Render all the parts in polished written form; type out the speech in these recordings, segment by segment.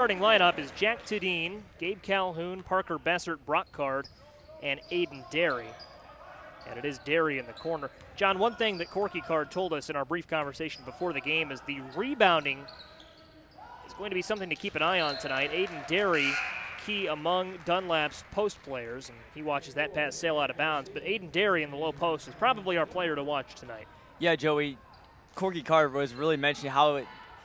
Starting lineup is Jack Tudine, Gabe Calhoun, Parker Bessert, Brock Card, and Aiden Derry. And it is Derry in the corner. John, one thing that Corky Card told us in our brief conversation before the game is the rebounding is going to be something to keep an eye on tonight. Aiden Derry, key among Dunlap's post players, and he watches that pass sail out of bounds. But Aiden Derry in the low post is probably our player to watch tonight. Yeah, Joey, Corky Card was really mentioning how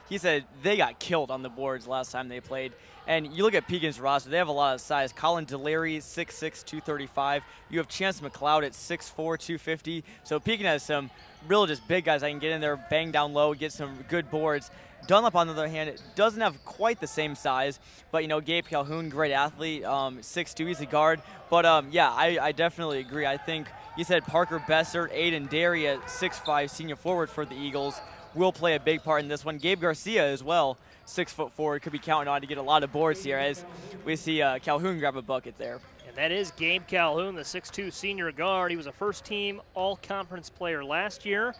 he said they got killed on the boards last time they played. And you look at Pekin's roster, they have a lot of size. Colin Delary, 6'6", 235. You have Chance McLeod at 6'4", 250. So Pekin has some real just big guys that can get in there, bang down low, get some good boards. Dunlap, on the other hand, doesn't have quite the same size. But, you know, Gabe Calhoun, great athlete, 6'2", he's a guard. But, yeah, I definitely agree. I think you said Parker Bessert, Aiden Derry at 6'5", senior forward for the Eagles, will play a big part in this one. Gabe Garcia as well, 6'4", could be counting on to get a lot of boards here as we see Calhoun grab a bucket there. And that is Gabe Calhoun, the 6'2" senior guard. He was a first-team all-conference player last year,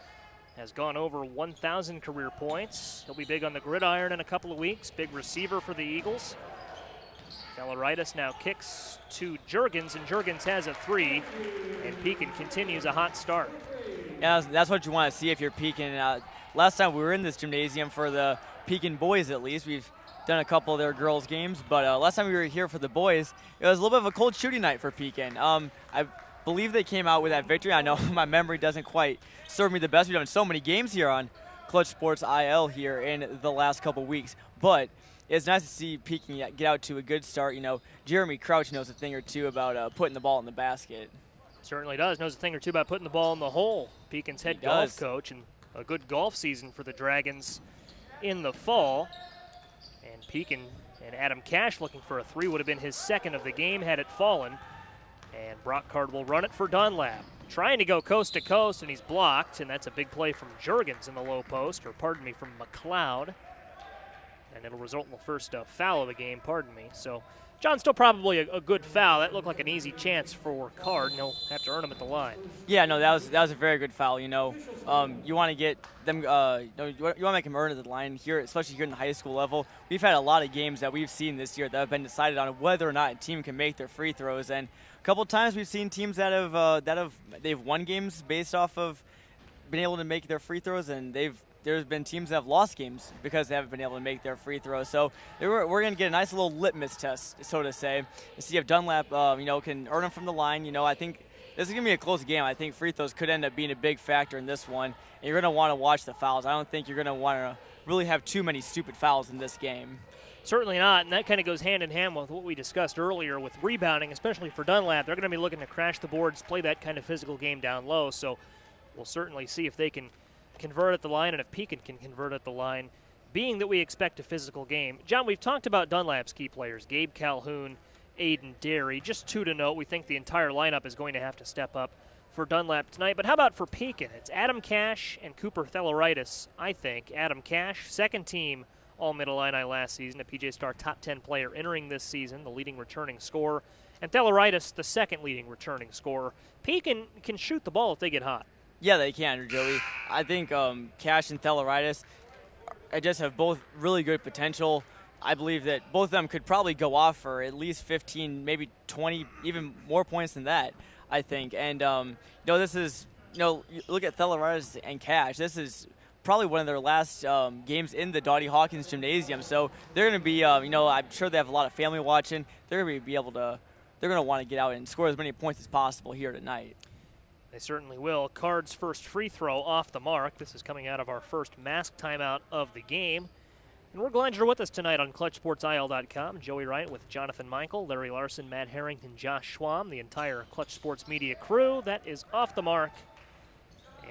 has gone over 1,000 career points. He'll be big on the gridiron in a couple of weeks, big receiver for the Eagles. Theloritis now kicks to Juergens, and Juergens has a three, and Pekin continues a hot start. Yeah, that's what you want to see if you're Pekin. Last time we were in this gymnasium for the Pekin boys, at least. We've done a couple of their girls' games, but last time we were here for the boys, it was a little bit of a cold shooting night for Pekin. I believe they came out with that victory. I know my memory doesn't quite serve me the best. We've done so many games here on Clutch Sports IL here in the last couple weeks, but it's nice to see Pekin get out to a good start. You know, Jeremy Crouch knows a thing or two about putting the ball in the basket. Certainly does. Knows a thing or two about putting the ball in the hole. Pekin's head golf coach, and a good golf season for the Dragons in the fall. And Pekin and Adam Cash looking for a three. Would have been his second of the game had it fallen. And Brock Card will run it for Dunlap. Trying to go coast to coast, and he's blocked. And that's a big play from Juergens in the low post, or pardon me, from McLeod. And it'll result in the first foul of the game, pardon me. So John, still probably a good foul. That looked like an easy chance for Card, and he'll have to earn him at the line. Yeah, no, that was a very good foul. You know, you want to get them. You want to make them earn at the line here, especially here in the high school level. We've had a lot of games that we've seen this year that have been decided on whether or not a team can make their free throws, and a couple of times we've seen teams they've won games based off of being able to make their free throws, and there's been teams that have lost games because they haven't been able to make their free throws. So we're going to get a nice little litmus test, so to say, to see if Dunlap, can earn them from the line. You know, I think this is going to be a close game. I think free throws could end up being a big factor in this one. And you're going to want to watch the fouls. I don't think you're going to want to really have too many stupid fouls in this game. Certainly not, and that kind of goes hand in hand with what we discussed earlier with rebounding, especially for Dunlap. They're going to be looking to crash the boards, play that kind of physical game down low. So we'll certainly see if they can convert at the line, and if Pekin can convert at the line, being that we expect a physical game. John, we've talked about Dunlap's key players, Gabe Calhoun, Aiden Derry. Just two to note, we think the entire lineup is going to have to step up for Dunlap tonight. But how about for Pekin? It's Adam Cash and Cooper Theloritis, I think. Adam Cash, second team All-Mid-Illini last season, a PJ Star top 10 player entering this season, the leading returning scorer. And Theloritis, the second leading returning scorer. Pekin can shoot the ball if they get hot. Yeah, they can, Joey. I think Cash and Theloritis just have both really good potential. I believe that both of them could probably go off for at least 15, maybe 20, even more points than that, I think. And, this is, you look at Theloritis and Cash. This is probably one of their last games in the Dottie Hawkins Gymnasium. So they're going to be, I'm sure they have a lot of family watching. They're going to want to get out and score as many points as possible here tonight. They certainly will. Card's first free throw off the mark. This is coming out of our first mask timeout of the game. And we're glad you're with us tonight on ClutchSportsIL.com. Joey Wright with Jonathan Michael, Larry Larson, Matt Harrington, Josh Schwam, the entire Clutch Sports Media crew. That is off the mark.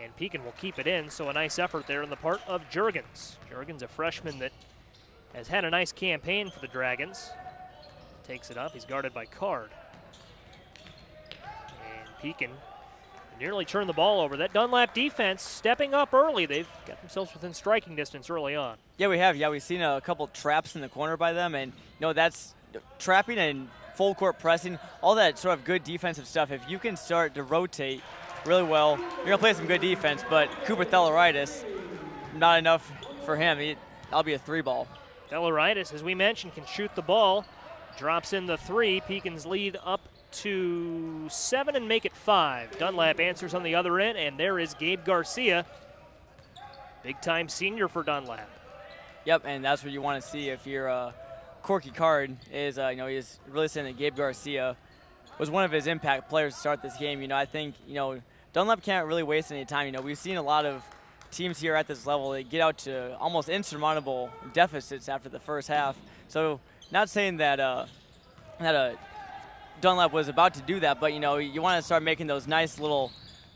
And Pekin will keep it in, so a nice effort there on the part of Juergens. Juergens, a freshman that has had a nice campaign for the Dragons. Takes it up. He's guarded by Card. And Pekin nearly turned the ball over. That Dunlap defense stepping up early. They've got themselves within striking distance early on. Yeah, we have. Yeah, we've seen a couple traps in the corner by them, and that's trapping and full court pressing, all that sort of good defensive stuff. If you can start to rotate really well, you're going to play some good defense, but Cooper Theloritis, not enough for him. That'll be a three ball. Feleritis, as we mentioned, can shoot the ball. Drops in the 3. Pekin's lead up to 7 and make it 5. Dunlap answers on the other end, and there is Gabe Garcia, big-time senior for Dunlap. Yep, and that's what you want to see if you're Corky Card is, he's really saying that Gabe Garcia was one of his impact players to start this game. I think, Dunlap can't really waste any time. We've seen a lot of teams here at this level, they get out to almost insurmountable deficits after the first half. So not saying that Dunlap was about to do that, but you want to start making those nice little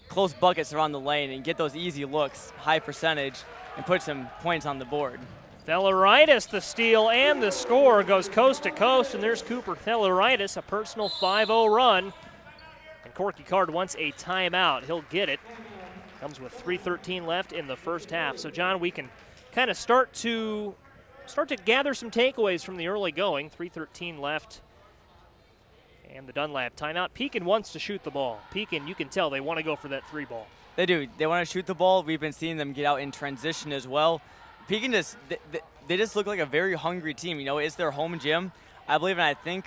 close buckets around the lane and get those easy looks, high percentage, and put some points on the board. Feleritis, the steal and the score, goes coast to coast, and there's Cooper Feleritis, a personal 5-0 run. And Corky Card wants a timeout. He'll get it. Comes with 3:13 left in the first half. So, John, we can kind of start to gather some takeaways from the early going. 3:13 left. And the Dunlap timeout. Pekin wants to shoot the ball. Pekin, you can tell they want to go for that 3 ball. They do. They want to shoot the ball. We've been seeing them get out in transition as well. Pekin they just look like a very hungry team. It's their home gym, I believe, and I think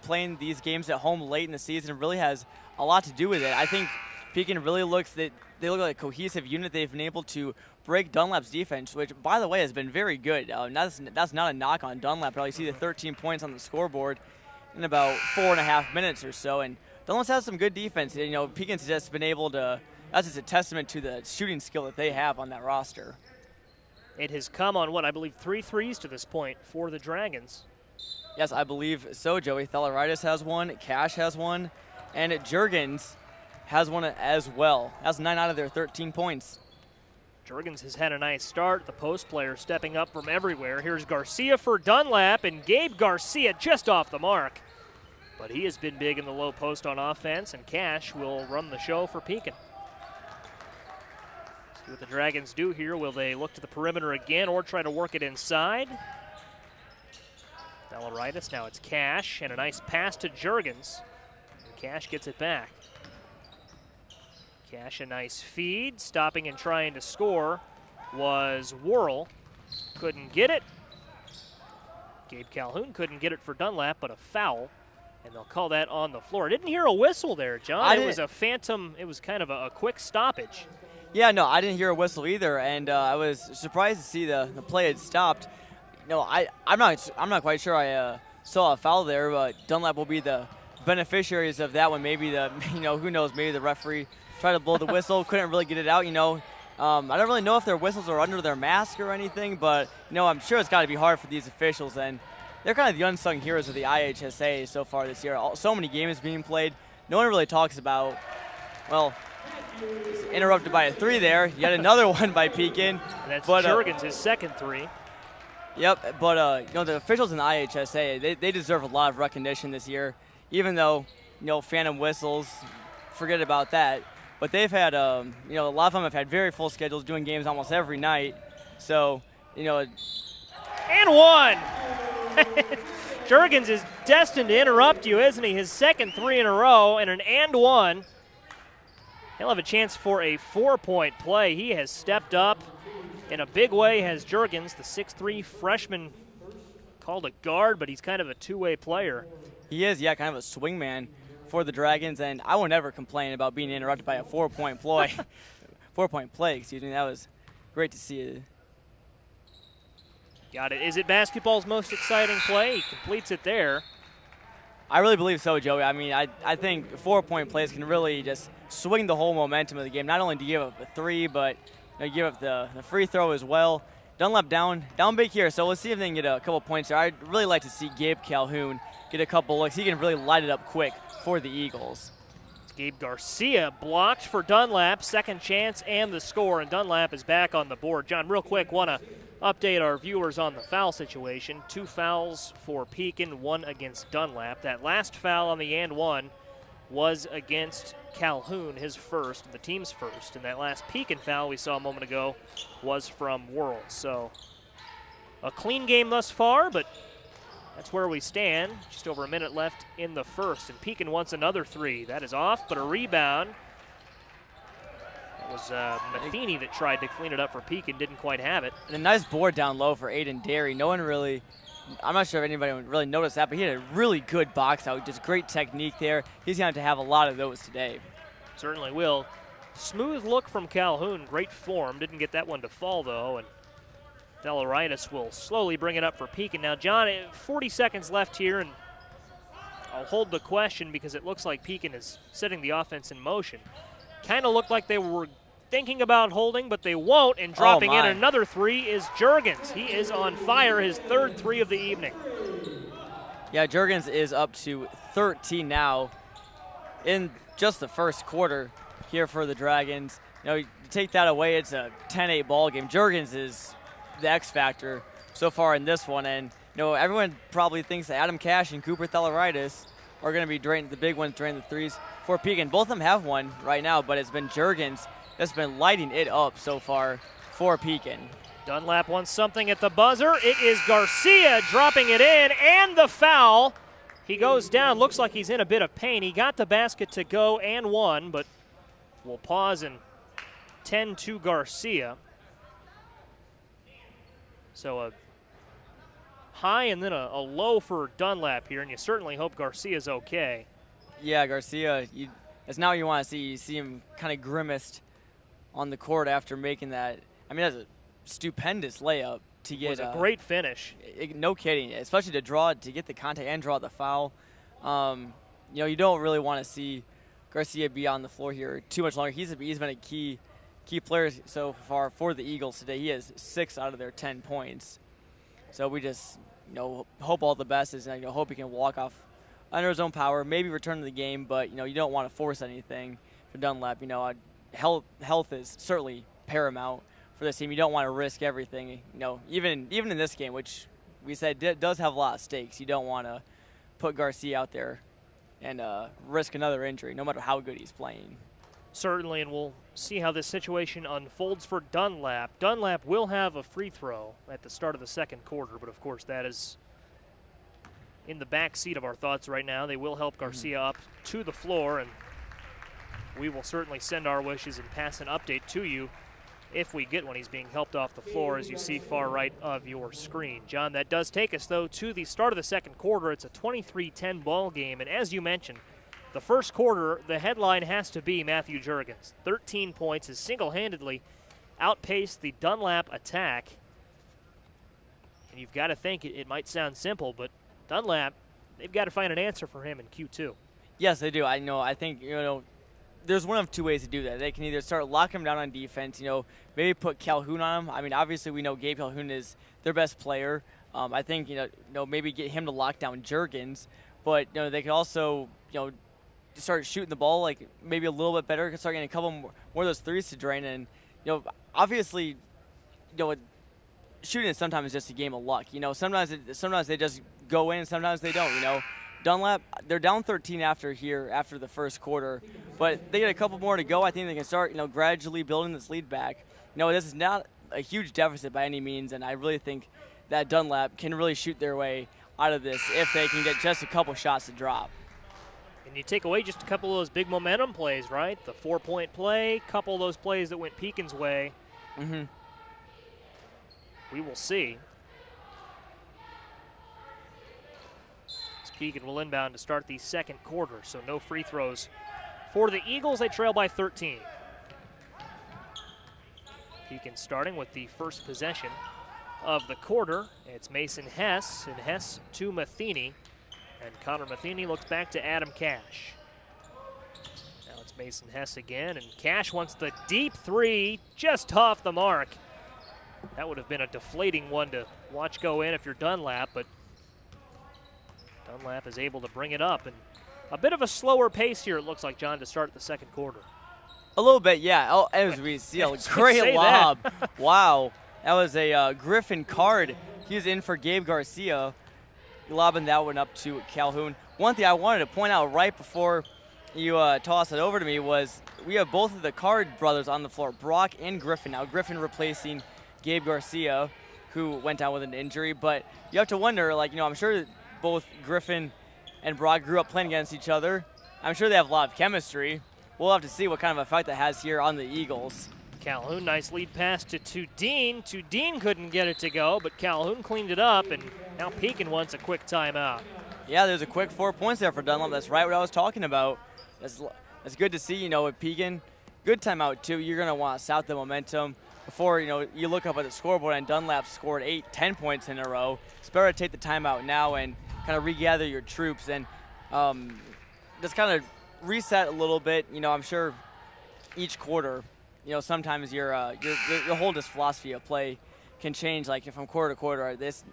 playing these games at home late in the season really has a lot to do with it. I think Pekin really looks that they look like a cohesive unit. They've been able to break Dunlap's defense, which, by the way, has been very good. That's not a knock on Dunlap at all. You see the 13 points on the scoreboard in about 4.5 minutes or so, and Dunlap's has some good defense. Pekin's just been able to. That's just a testament to the shooting skill that they have on that roster. It has come on, I believe 3 threes to this point for the Dragons. Yes, I believe so, Joey. Feleritis has one, Cash has one, and Juergens has one as well. That's 9 out of their 13 points. Juergens has had a nice start. The post player stepping up from everywhere. Here's Garcia for Dunlap, and Gabe Garcia just off the mark. But he has been big in the low post on offense, and Cash will run the show for Pekin. See what the Dragons do here. Will they look to the perimeter again or try to work it inside? Feleritis, now it's Cash, and a nice pass to Juergens. And Cash gets it back. Cash, a nice feed. Stopping and trying to score was Worrell. Couldn't get it. Gabe Calhoun couldn't get it for Dunlap, but a foul. And they'll call that on the floor. I didn't hear a whistle there, John. It was a phantom. It was kind of a quick stoppage. Yeah, no, I didn't hear a whistle either, and I was surprised to see the play had stopped. I'm not quite sure I saw a foul there, but Dunlap will be the beneficiaries of that one. Maybe who knows, maybe the referee tried to blow the whistle, couldn't really get it out, I don't really know if their whistles are under their mask or anything, but, I'm sure it's got to be hard for these officials, and they're kind of the unsung heroes of the IHSA so far this year. So many games being played. No one really talks about, interrupted by a 3 there. Yet another one by Pekin. And that's Juergens, his second 3. Yep, but the officials in the IHSA, they deserve a lot of recognition this year, even though, phantom whistles, forget about that. But they've had, a lot of them have had very full schedules, doing games almost every night. So, And one! Juergens is destined to interrupt you, isn't he? His second 3 in a row, and an and one. He'll have a chance for a 4-point play. He has stepped up in a big way, has Juergens, the 6'3 freshman, called a guard, but he's kind of a two-way player. He is, yeah, kind of a swingman for the Dragons, and I won't ever complain about being interrupted by a 4-point play. 4-point play, excuse me. That was great to see. Got it. Is it basketball's most exciting play? He completes it there. I really believe so, Joey. I mean, I think 4-point plays can really just swing the whole momentum of the game. Not only do you give up a 3, but you give up the free throw as well. Dunlap down big here, so let's see if they can get a couple points there. I'd really like to see Gabe Calhoun get a couple looks. He can really light it up quick for the Eagles. Gabe Garcia blocked for Dunlap, second chance and the score, and Dunlap is back on the board. John, real quick, want to update our viewers on the foul situation. 2 fouls for Pekin, 1 against Dunlap. That last foul on the and one was against Calhoun, his first, the team's first. And that last Pekin foul we saw a moment ago was from Worrell. So a clean game thus far, but that's where we stand. Just over a minute left in the first. And Pekin wants another 3. That is off, but a rebound. was Matheny that tried to clean it up for Pekin, didn't quite have it. And a nice board down low for Aiden Derry. No one really, I'm not sure if anybody would really notice that, but he had a really good box out. Just great technique there. He's going to have a lot of those today. Certainly will. Smooth look from Calhoun. Great form. Didn't get that one to fall, though. And Thelaritis will slowly bring it up for Pekin. Now, John, 40 seconds left here, and I'll hold the question because it looks like Pekin is setting the offense in motion. Kind of looked like they were thinking about holding, but they won't, and dropping in another three is Juergens. He is on fire, his third three of the evening. Yeah, Juergens is up to 13 now in just the first quarter here for the Dragons. You know, you take that away, it's a 10-8 ball game. Juergens is the X factor so far in this one, and you know, everyone probably thinks that Adam Cash and Cooper Thelaritis are going to be the big ones draining the threes for Pekin. Both of them have one right now, but it's been Juergens that's been lighting it up so far for Pekin. Dunlap wants something at the buzzer. It is Garcia dropping it in, and the foul. He goes down. Looks like he's in a bit of pain. He got the basket to go and won, but we'll pause and 10 to Garcia. So a high and then a low for Dunlap here, and you certainly hope Garcia's okay. Yeah, Garcia, that's not what you want to see. You see him kind of grimaced on the court after making that. I mean, that's a stupendous layup to get. It was a great finish. No kidding, especially to get the contact and draw the foul. You know, you don't really want to see Garcia be on the floor here too much longer. He's been a key player so far for the Eagles today. He has 6 out of their 10 points. So we just, you know, hope all the best, is, you know, hope he can walk off under his own power, maybe return to the game, but, you know, you don't want to force anything for Dunlap. You know, health is certainly paramount for this team. You don't want to risk everything. You know, even in this game, which we said does have a lot of stakes, you don't want to put Garcia out there and risk another injury, no matter how good he's playing. Certainly, and we'll see how this situation unfolds for Dunlap. Dunlap will have a free throw at the start of the second quarter, but of course that is in the back seat of our thoughts right now. They will help Garcia up to the floor, and we will certainly send our wishes and pass an update to you if we get one. He's being helped off the floor, as you see far right of your screen. John, that does take us, though, to the start of the second quarter. It's a 23-10 ball game, and as you mentioned, the first quarter, the headline has to be Matthew Juergens. 13 points, has single-handedly outpaced the Dunlap attack. And you've got to think it might sound simple, but Dunlap, they've got to find an answer for him in Q2. Yes, they do. I think, you know, there's one of two ways to do that. They can either start locking him down on defense, you know, maybe put Calhoun on him. I mean, obviously we know Gabe Calhoun is their best player. I think, you know, maybe get him to lock down Juergens, but, you know, they could also, you know, start shooting the ball like maybe a little bit better, start getting a couple more of those threes to drain. And, you know, obviously, you know, shooting is sometimes just a game of luck. You know, sometimes they just go in, sometimes they don't. You know, Dunlap, they're down 13 after the first quarter, but they get a couple more to go. I think they can start, you know, gradually building this lead back. You know, this is not a huge deficit by any means, and I really think that Dunlap can really shoot their way out of this if they can get just a couple shots to drop. And you take away just a couple of those big momentum plays, right? The 4-point play, couple of those plays that went Pekin's way. We will see. As Pekin will inbound to start the second quarter, so no free throws for the Eagles. They trail by 13. Pekin starting with the first possession of the quarter. It's Mason Hess, and Hess to Matheny. And Connor Matheny looks back to Adam Cash. Now it's Mason Hess again, and Cash wants the deep three, just off the mark. That would have been a deflating one to watch go in if you're Dunlap, but Dunlap is able to bring it up. And a bit of a slower pace here, it looks like, John, to start the second quarter. A little bit, yeah. Oh, as we see, a great lob. Wow. That was a Griffin card. He was in for Gabe Garcia. Lobbing that one up to Calhoun. One thing I wanted to point out right before you toss it over to me was we have both of the Card brothers on the floor, Brock and Griffin. Now Griffin replacing Gabe Garcia, who went down with an injury. But you have to wonder, like, you know, I'm sure both Griffin and Brock grew up playing against each other. I'm sure they have a lot of chemistry. we'll have to see what kind of effect that has here on the Eagles. Calhoun, nice lead pass to Tudine. Tudine couldn't get it to go, but Calhoun cleaned it up, and now Pekin wants a quick timeout. Yeah, there's a quick 4 points there for Dunlap. That's right what I was talking about. That's good to see, you know, with Pekin. Good timeout, too. You're going to want to south the momentum. Before, you know, you look up at the scoreboard and Dunlap scored 10 points in a row. It's better to take the timeout now and kind of regather your troops and just kind of reset a little bit. You know, I'm sure each quarter, you know, sometimes your whole just philosophy of play can change. Like from quarter to quarter, this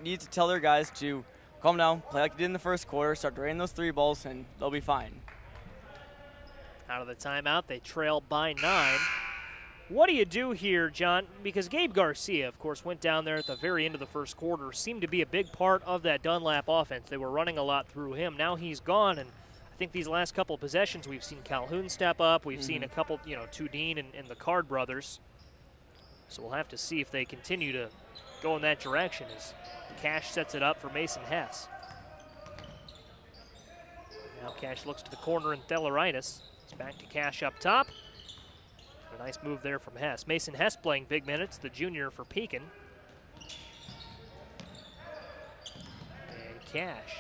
needs to tell their guys to calm down, play like they did in the first quarter, start draining those 3 balls, and they'll be fine. Out of the timeout, they trail by 9. What do you do here, John? Because Gabe Garcia, of course, went down there at the very end of the first quarter, seemed to be a big part of that Dunlap offense. They were running a lot through him. Now he's gone, and I think these last couple of possessions, we've seen Calhoun step up. We've seen a couple, you know, Tudine and the Card brothers. So we'll have to see if they continue to go in that direction as Cash sets it up for Mason Hess. Now Cash looks to the corner and Theleritis. It's back to Cash up top. A nice move there from Hess. Mason Hess playing big minutes, the junior for Pekin. And Cash.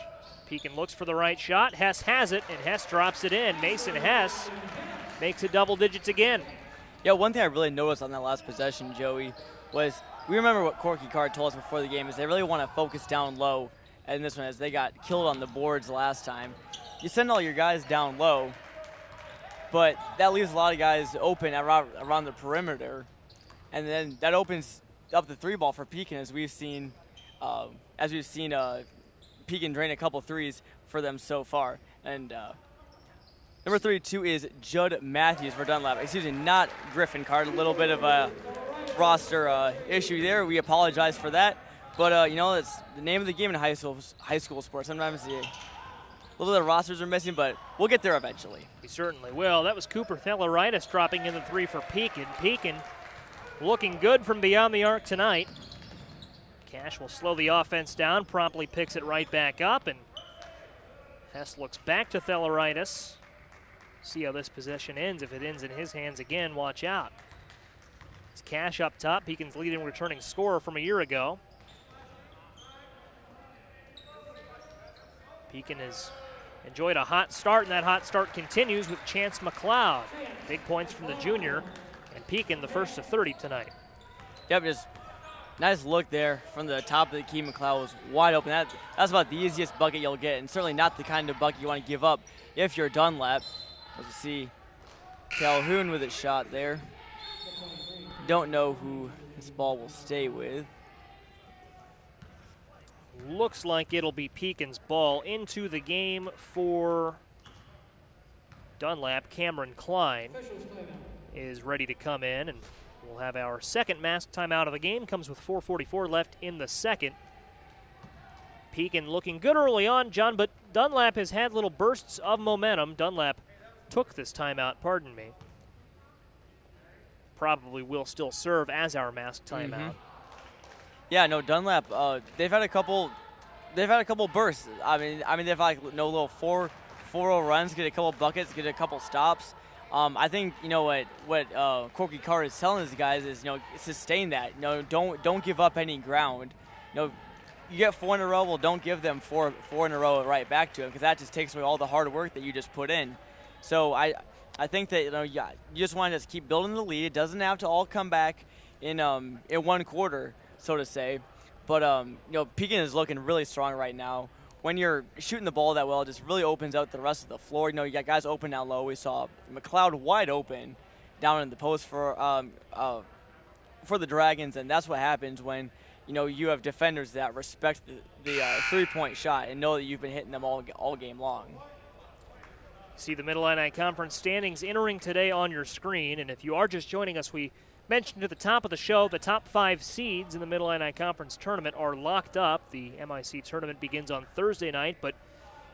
Pekin looks for the right shot. Hess has it, and Hess drops it in. Mason Hess makes it double digits again. Yeah, one thing I really noticed on that last possession, Joey, was we remember what Corky Card told us before the game is they really want to focus down low. And this one, as they got killed on the boards last time, you send all your guys down low, but that leaves a lot of guys open around the perimeter, and then that opens up the 3 ball for Pekin, as we've seen Pekin drain a couple threes for them so far. And number 32 is Judd Matthews for Dunlap. Excuse me, not Griffin Card. A little bit of a roster issue there. We apologize for that, but you know, it's the name of the game in high school sports. Sometimes a little bit of rosters are missing, but we'll get there eventually. We certainly will. That was Cooper Theleritis dropping in the 3 for Pekin. Pekin looking good from beyond the arc tonight. Cash will slow the offense down, promptly picks it right back up, and Hess looks back to Theleritis. See how this possession ends. If it ends in his hands again, watch out. It's Cash up top, Pekin's leading returning scorer from a year ago. Pekin has enjoyed a hot start, and that hot start continues with Chance McLeod. Big points from the junior, and Pekin the first of 30 tonight. Yep, just nice look there from the top of the key. McLeod was wide open. That's about the easiest bucket you'll get, and certainly not the kind of bucket you want to give up if you're Dunlap. As you see, Calhoun with a shot there. Don't know who this ball will stay with. Looks like it'll be Pekin's ball into the game for Dunlap. Cameron Klein is ready to come in, and we'll have our second mask timeout of the game. Comes with 4:44 left in the second. Pekin looking good early on, John, but Dunlap has had little bursts of momentum. Dunlap took this timeout, pardon me. Probably will still serve as our mask timeout. Yeah, no, Dunlap. They've had a couple bursts. I mean, they've like little 4-0 runs, get a couple buckets, get a couple stops. I think you know what Corky Card is telling his guys is sustain that. Don't give up any ground. You get 4 in a row. Well, don't give them four in a row right back to them, because that just takes away all the hard work that you just put in. So I think that you just want to just keep building the lead. It doesn't have to all come back in one quarter, so to say. But Pekin is looking really strong right now. When you're shooting the ball that well, it just really opens out the rest of the floor. You got guys open down low. We saw McLeod wide open down in the post for the Dragons, and that's what happens when you have defenders that respect the 3-point shot and know that you've been hitting them all game long. See the Mid-Illini Conference standings entering today on your screen, and if you are just joining us, we mentioned at the top of the show the top 5 seeds in the Mid-Illini Conference tournament are locked up. The MIC tournament begins on Thursday night, but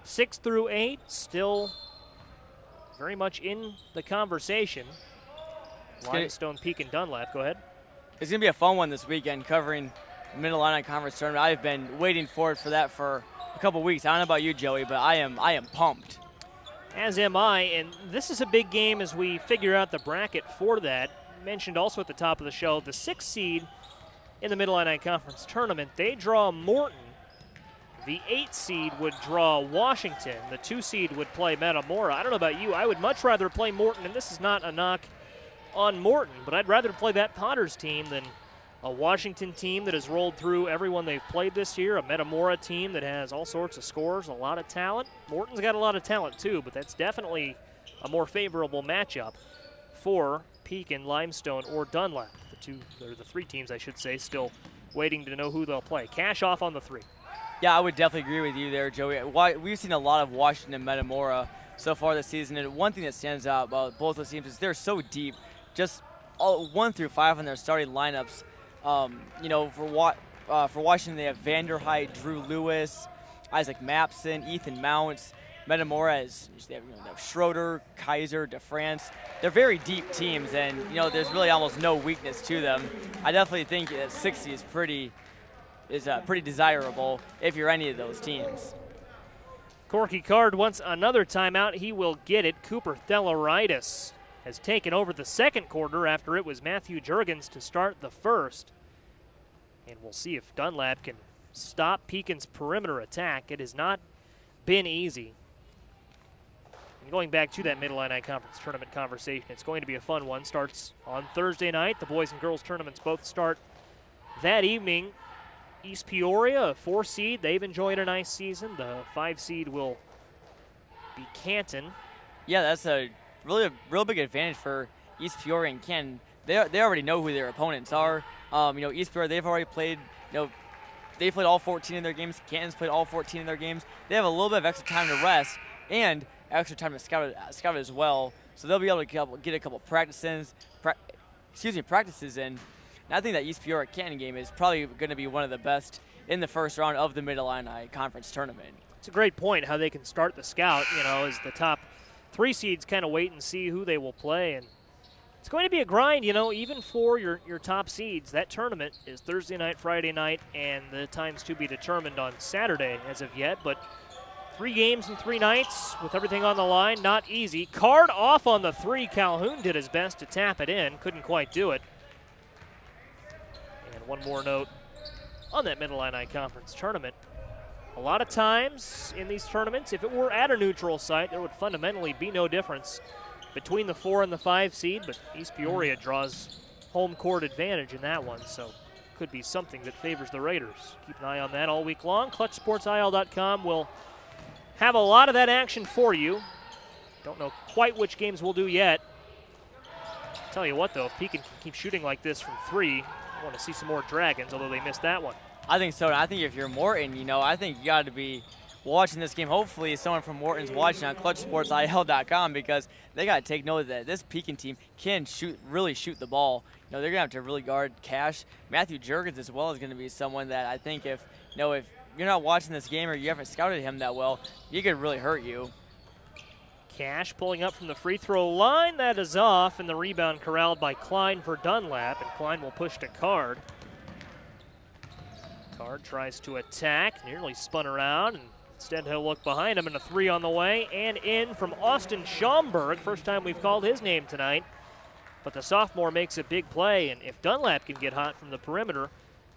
6 through 8 still very much in the conversation. Limestone, Pekin, Dunlap. Go ahead. It's going to be a fun one this weekend covering the Mid-Illini Conference tournament. I've been waiting for that for a couple weeks. I don't know about you, Joey, but I am pumped. As am I, and this is a big game as we figure out the bracket for that. Mentioned also at the top of the show, the 6th seed in the Mid-Illini Conference tournament, they draw Morton. The 8th seed would draw Washington. The 2 seed would play Metamora. I don't know about you, I would much rather play Morton, and this is not a knock on Morton, but I'd rather play that Potters team than a Washington team that has rolled through everyone they've played this year, a Metamora team that has all sorts of scores, a lot of talent. Morton's got a lot of talent too, but that's definitely a more favorable matchup for Pekin, Limestone, or Dunlap. The 3 teams, I should say, still waiting to know who they'll play. Cash off on the 3. Yeah, I would definitely agree with you there, Joey. We've seen a lot of Washington and Metamora so far this season, and one thing that stands out about both those teams is they're so deep. Just all 1 through 5 on their starting lineups. For Washington, they have Vanderheit, Drew Lewis, Isaac Mapson, Ethan Mounts. Metamora they have Schroeder, Kaiser, DeFrance. They're very deep teams, and there's really almost no weakness to them. I definitely think that 60 is pretty desirable if you're any of those teams. Corky Card wants another timeout. He will get it. Cooper Theloritis has taken over the second quarter after it was Matthew Juergens to start the first. And we'll see if Dunlap can stop Pekin's perimeter attack. It has not been easy. And going back to that Mid-Illini Conference tournament conversation, it's going to be a fun one. Starts on Thursday night. The boys and girls tournaments both start that evening. East Peoria, a 4 seed. They've enjoyed a nice season. The 5 seed will be Canton. Yeah, that's a real big advantage for East Peoria and Canton. They already know who their opponents are. East Peoria, they've already played, they played all 14 in their games. Canton's played all 14 in their games. They have a little bit of extra time to rest and extra time to scout as well. So they'll be able to get a couple practices in. And I think that East Peoria Canton game is probably going to be one of the best in the first round of the Mid-Illini Conference tournament. It's a great point how they can start the scout, as the top 3 seeds kind of wait and see who they will play. And it's going to be a grind, even for your top seeds. That tournament is Thursday night, Friday night, and the times to be determined on Saturday as of yet. But 3 games in 3 nights with everything on the line, not easy. Card off on the 3. Calhoun did his best to tap it in, couldn't quite do it. And one more note on that Mid-Illini Conference tournament. A lot of times in these tournaments, if it were at a neutral site, there would fundamentally be no difference between the 4 and the 5 seed, but East Peoria draws home court advantage in that one, so could be something that favors the Raiders. Keep an eye on that all week long. ClutchSportsIL.com will have a lot of that action for you. Don't know quite which games we'll do yet. Tell you what, though, if Pekin can keep shooting like this from 3, I want to see some more Dragons, although they missed that one. I think so. And I think if you're Morton, I think you got to be watching this game. Hopefully someone from Morton's watching on ClutchSportsIL.com, because they got to take note that this Pekin team can really shoot the ball. They're going to have to really guard Cash. Matthew Juergens as well is going to be someone that I think if you're not watching this game or you haven't scouted him that well, he could really hurt you. Cash pulling up from the free throw line. That is off, and the rebound corralled by Klein for Dunlap, and Klein will push to Card. Card tries to attack, nearly spun around, and instead he'll look behind him, and a 3 on the way, and in from Austin Schaumburg. First time we've called his name tonight, but the sophomore makes a big play, and if Dunlap can get hot from the perimeter,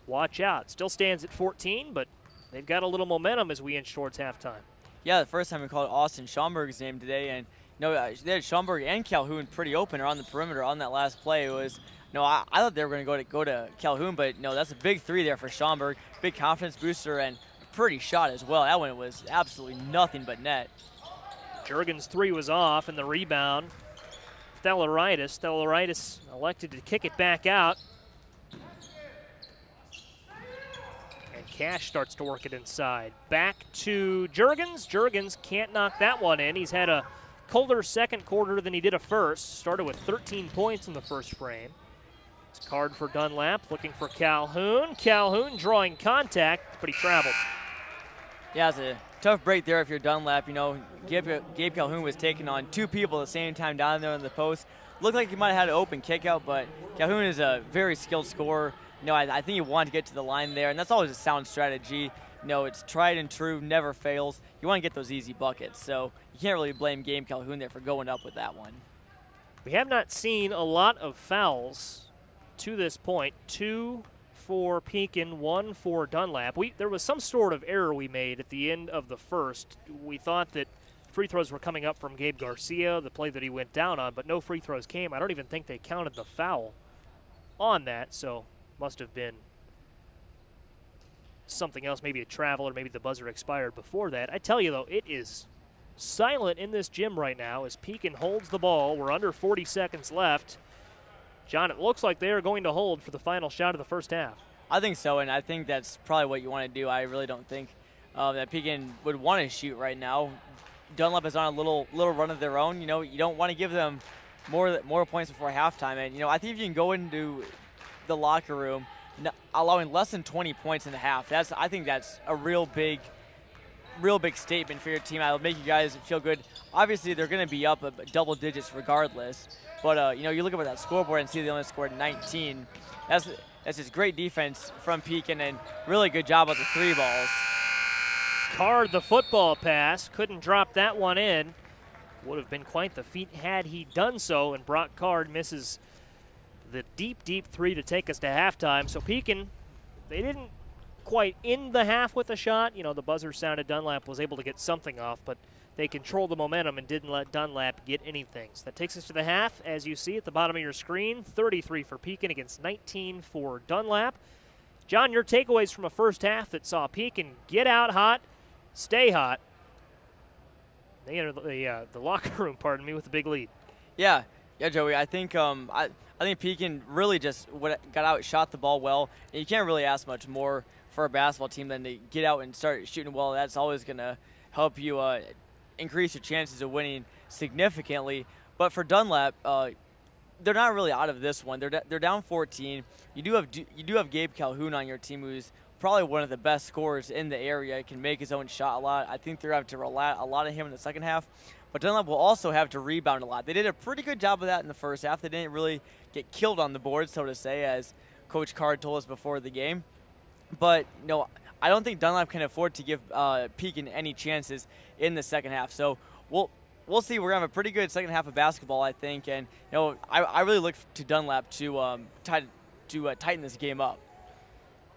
watch out. Still stands at 14, but they've got a little momentum as we inch towards halftime. Yeah, the first time we called Austin Schaumburg's name today, and they had Schaumburg and Calhoun pretty open around the perimeter on that last play. It was I thought they were going to go to Calhoun, but no, that's a big 3 there for Schaumburg. Big confidence booster and pretty shot as well. That one was absolutely nothing but net. Juergens' 3 was off, and the rebound, Theloritis. Theloritis elected to kick it back out. And Cash starts to work it inside. Back to Juergens. Juergens can't knock that one in. He's had a colder second quarter than he did a first. Started with 13 points in the first frame. It's Card for Dunlap, looking for Calhoun. Calhoun drawing contact, but he traveled. Yeah, it's a tough break there if you're Dunlap. Gabe Calhoun was taking on 2 people at the same time down there in the post. Looked like he might have had an open kick out, but Calhoun is a very skilled scorer. I think he wanted to get to the line there, and that's always a sound strategy. it's tried and true, never fails. You want to get those easy buckets, so you can't really blame Gabe Calhoun there for going up with that one. We have not seen a lot of fouls to this point. 2 for Pekin, 1 for Dunlap. There was some sort of error we made at the end of the first. We thought that free throws were coming up from Gabe Garcia, the play that he went down on, but no free throws came. I don't even think they counted the foul on that, so must have been something else, maybe a travel or maybe the buzzer expired before that. I tell you, though, it is silent in this gym right now as Pekin holds the ball. We're under 40 seconds left. John, it looks like they are going to hold for the final shot of the first half. I think so, and I think that's probably what you want to do. I really don't think that Pekin would want to shoot right now. Dunlap is on a little run of their own. You don't want to give them more points before halftime. And, I think if you can go into the locker room allowing less than 20 points in the half, I think that's a real big statement for your team. It'll make you guys feel good. Obviously, they're going to be up double digits regardless. But, you look at that scoreboard and see they only scored 19. That's just great defense from Pekin and really good job with the 3 balls. Card the football pass. Couldn't drop that one in. Would have been quite the feat had he done so, and Brock Card misses the deep 3 to take us to halftime. So Pekin, they didn't quite end the half with a shot. The buzzer sounded. Dunlap was able to get something off, but they controlled the momentum and didn't let Dunlap get anything. So that takes us to the half, as you see at the bottom of your screen. 33 for Pekin against 19 for Dunlap. John, your takeaways from a first half that saw Pekin get out hot, stay hot. They enter the locker room, with a big lead. Yeah, Joey. I think I think Pekin really just got out, shot the ball well. And you can't really ask much more for a basketball team than to get out and start shooting well. That's always going to help you increase your chances of winning significantly. But for Dunlap, they're not really out of this one. They're down 14. You do have Gabe Calhoun on your team, who's probably one of the best scorers in the area. He can make his own shot a lot. I think they're going to have to rely a lot on him in the second half. But Dunlap will also have to rebound a lot. They did a pretty good job of that in the first half. They didn't really get killed on the board, so to say, as Coach Card told us before the game. But, I don't think Dunlap can afford to give Pekin any chances in the second half. So we'll see. We're going to have a pretty good second half of basketball, I think. And, I really look to Dunlap to tighten this game up.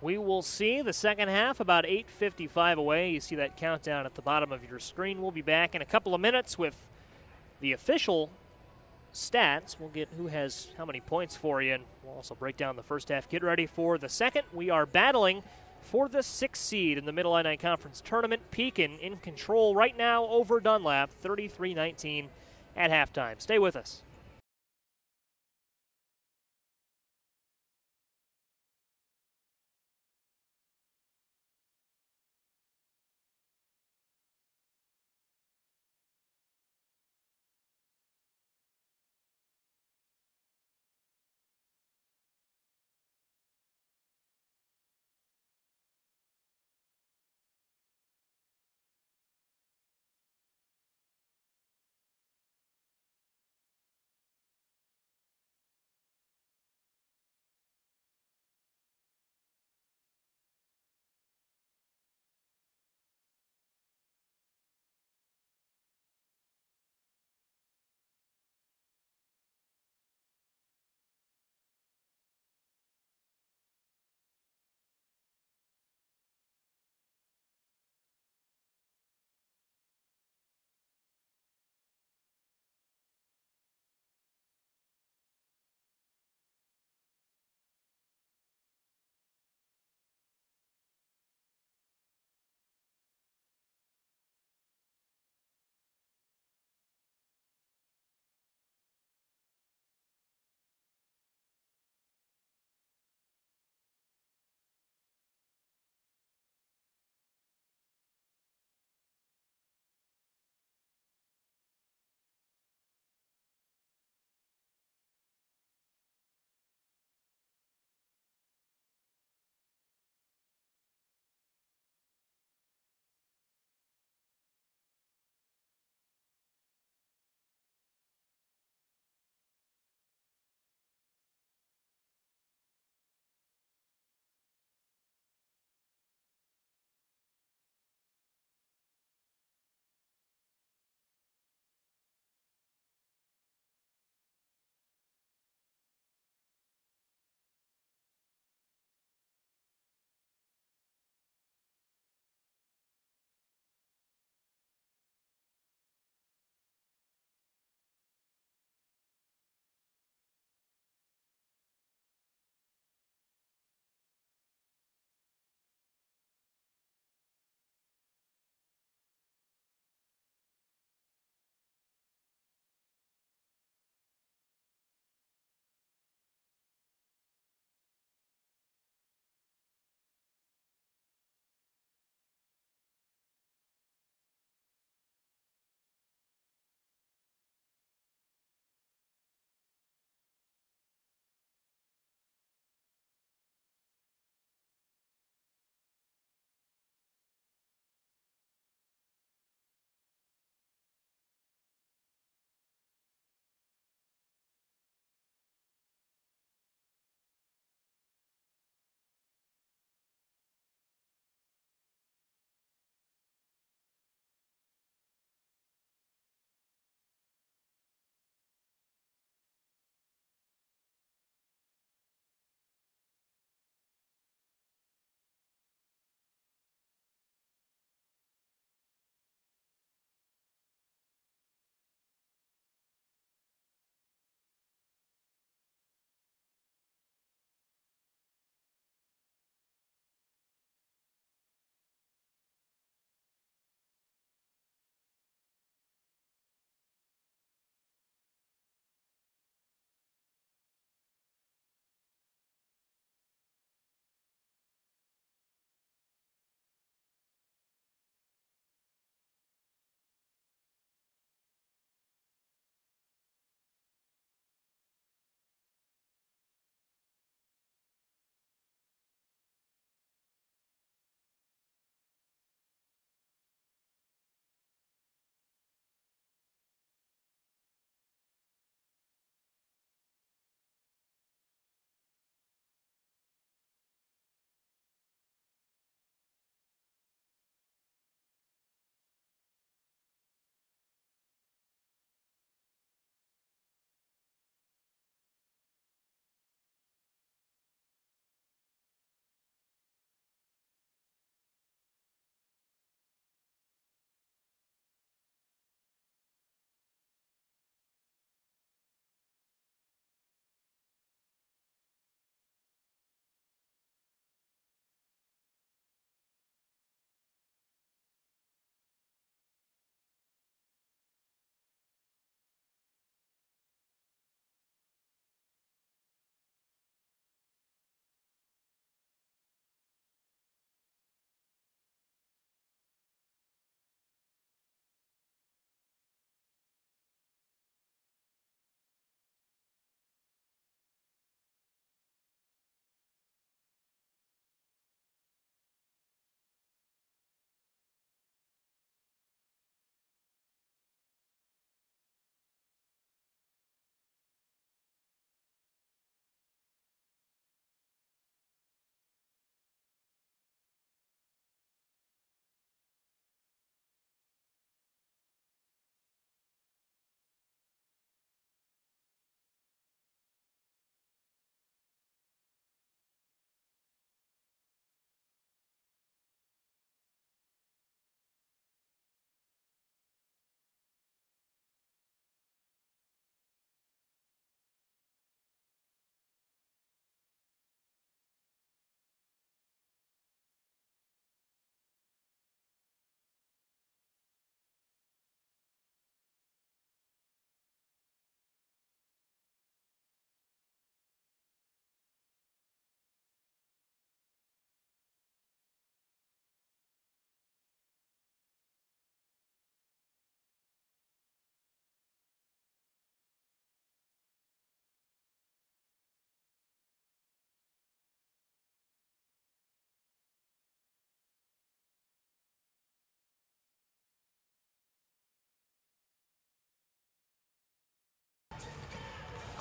We will see the second half, about 8:55 away. You see that countdown at the bottom of your screen. We'll be back in a couple of minutes with the official stats. We'll get who has how many points for you, and we'll also break down the first half. Get ready for the second. We are battling for the 6th seed in the Mid-Illini Conference tournament. Pekin in control right now over Dunlap, 33-19 at halftime. Stay with us.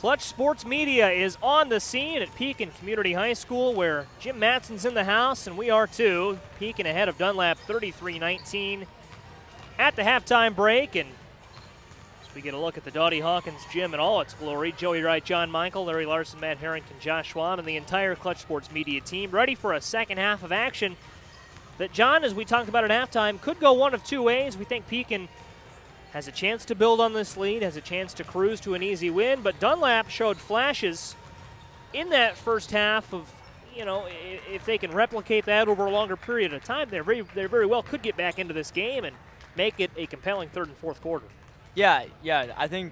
Clutch Sports Media is on the scene at Pekin Community High School, where Jim Matson's in the house, and we are too. Pekin ahead of Dunlap 33-19 at the halftime break. And as we get a look at the Dottie Hawkins gym in all its glory, Joey Wright, John Michael, Larry Larson, Matt Harrington, Josh Schwan, and the entire Clutch Sports Media team ready for a second half of action that, John, as we talked about at halftime, could go one of two ways. We think Pekin has a chance to build on this lead, has a chance to cruise to an easy win, but Dunlap showed flashes in that first half of, if they can replicate that over a longer period of time, they very well could get back into this game and make it a compelling third and fourth quarter. Yeah, I think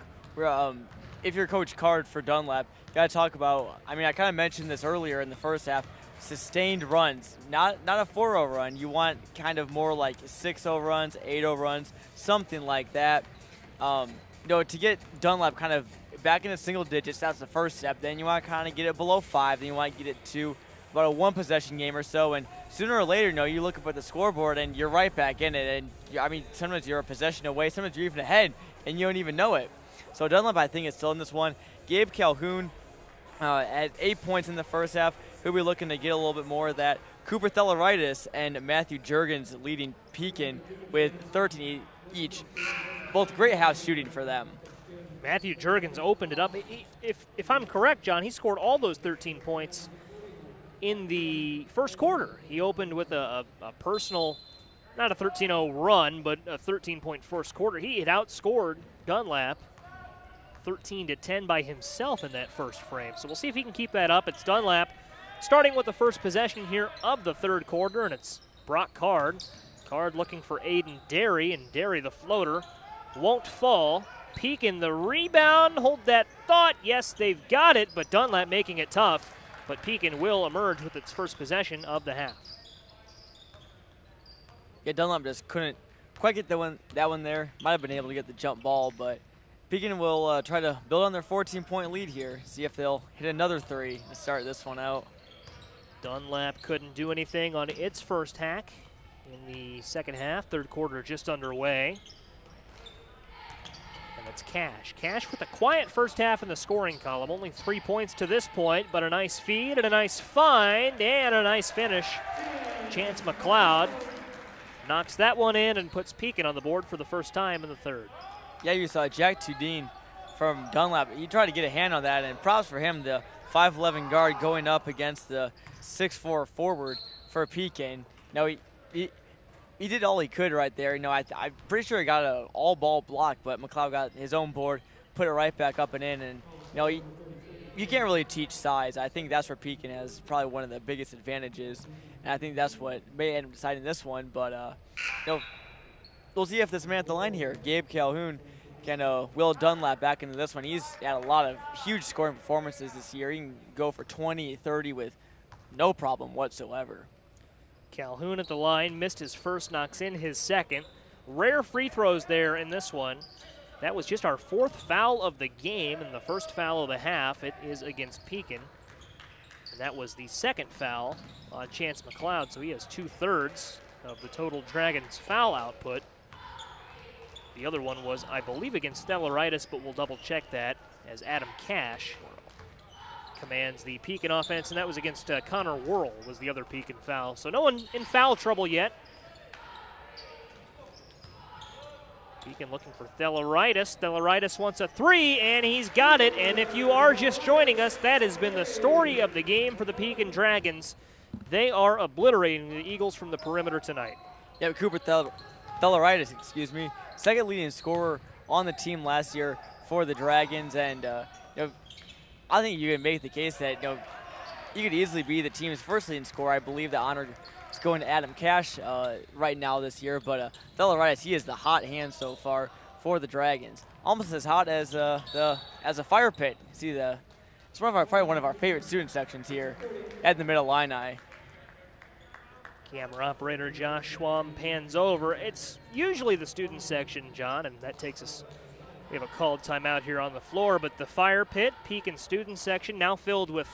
if you're Coach Card for Dunlap, you got to talk about, I kind of mentioned this earlier in the first half, sustained runs, not a 4-0 run. You want kind of more like 6-0 runs, 8-0 runs, something like that. To get Dunlap kind of back into single digits, that's the first step. Then you want to kind of get it below 5. Then you want to get it to about a one-possession game or so. And sooner or later, you look up at the scoreboard and you're right back in it. And sometimes you're a possession away, sometimes you're even ahead, and you don't even know it. So Dunlap, I think, is still in this one. Gabe Calhoun at 8 points in the first half. He'll be looking to get a little bit more of that. Cooper Theloritis and Matthew Juergens leading Pekin with 13 each. Both great half shooting for them. Matthew Juergens opened it up. If I'm correct, John, he scored all those 13 points in the first quarter. He opened with a personal, not a 13-0 run, but a 13-point first quarter. He had outscored Dunlap 13-10 by himself in that first frame. So we'll see if he can keep that up. It's Dunlap starting with the first possession here of the third quarter, and it's Brock Card. Card looking for Aiden Derry, and Derry, the floater, won't fall. Pekin the rebound, hold that thought. Yes, they've got it, but Dunlap making it tough. But Pekin will emerge with its first possession of the half. Yeah, Dunlap just couldn't quite get that one there. Might have been able to get the jump ball, but Pekin will try to build on their 14-point lead here, see if they'll hit another three to start this one out. Dunlap couldn't do anything on its first hack in the second half. Third quarter just underway. And it's Cash. Cash with a quiet first half in the scoring column. Only 3 points to this point, but a nice feed and a nice find and a nice finish. Chance McLeod knocks that one in and puts Pekin on the board for the first time in the third. Yeah, you saw Jack Tudine from Dunlap. He tried to get a hand on that, and props for him, the 5'11 guard going up against the 6'4 forward for Pekin. He did all he could right there. I'm pretty sure he got an all-ball block, but McLeod got his own board, put it right back up and in. And you can't really teach size. I think that's where Pekin has probably one of the biggest advantages, and I think that's what may end up deciding this one. But we'll see if this man at the line here, Gabe Calhoun, can will Dunlap back into this one. He's had a lot of huge scoring performances this year. He can go for 20, 30 with no problem whatsoever. Calhoun at the line, missed his first, knocks in his second. Rare free throws there in this one. That was just our fourth foul of the game and the first foul of the half. It is against Pekin. And that was the second foul on Chance McLeod, so he has 2/3 of the total Dragons foul output. The other one was, I believe, against Theloritis, but we'll double check that as Adam Cash commands the Pekin offense, and that was against Connor Worrell was the other Pekin foul. So no one in foul trouble yet. Pekin looking for Theloritis. Theloritis wants a three, and he's got it. And if you are just joining us, that has been the story of the game for the Pekin Dragons. They are obliterating the Eagles from the perimeter tonight. Yeah, Cooper Theloritis, second leading scorer on the team last year for the Dragons, and I think you can make the case that you could easily be the team's first leading scorer. I believe the honor is going to Adam Cash right now this year, but Theloritis, he is the hot hand so far for the Dragons, almost as hot as a fire pit. See it's probably one of our favorite student sections here at the Mid-Illini. Camera operator Josh Schwam pans over. It's usually the student section, John, and that takes us. We have a called timeout here on the floor, but the fire pit, Pekin student section, now filled with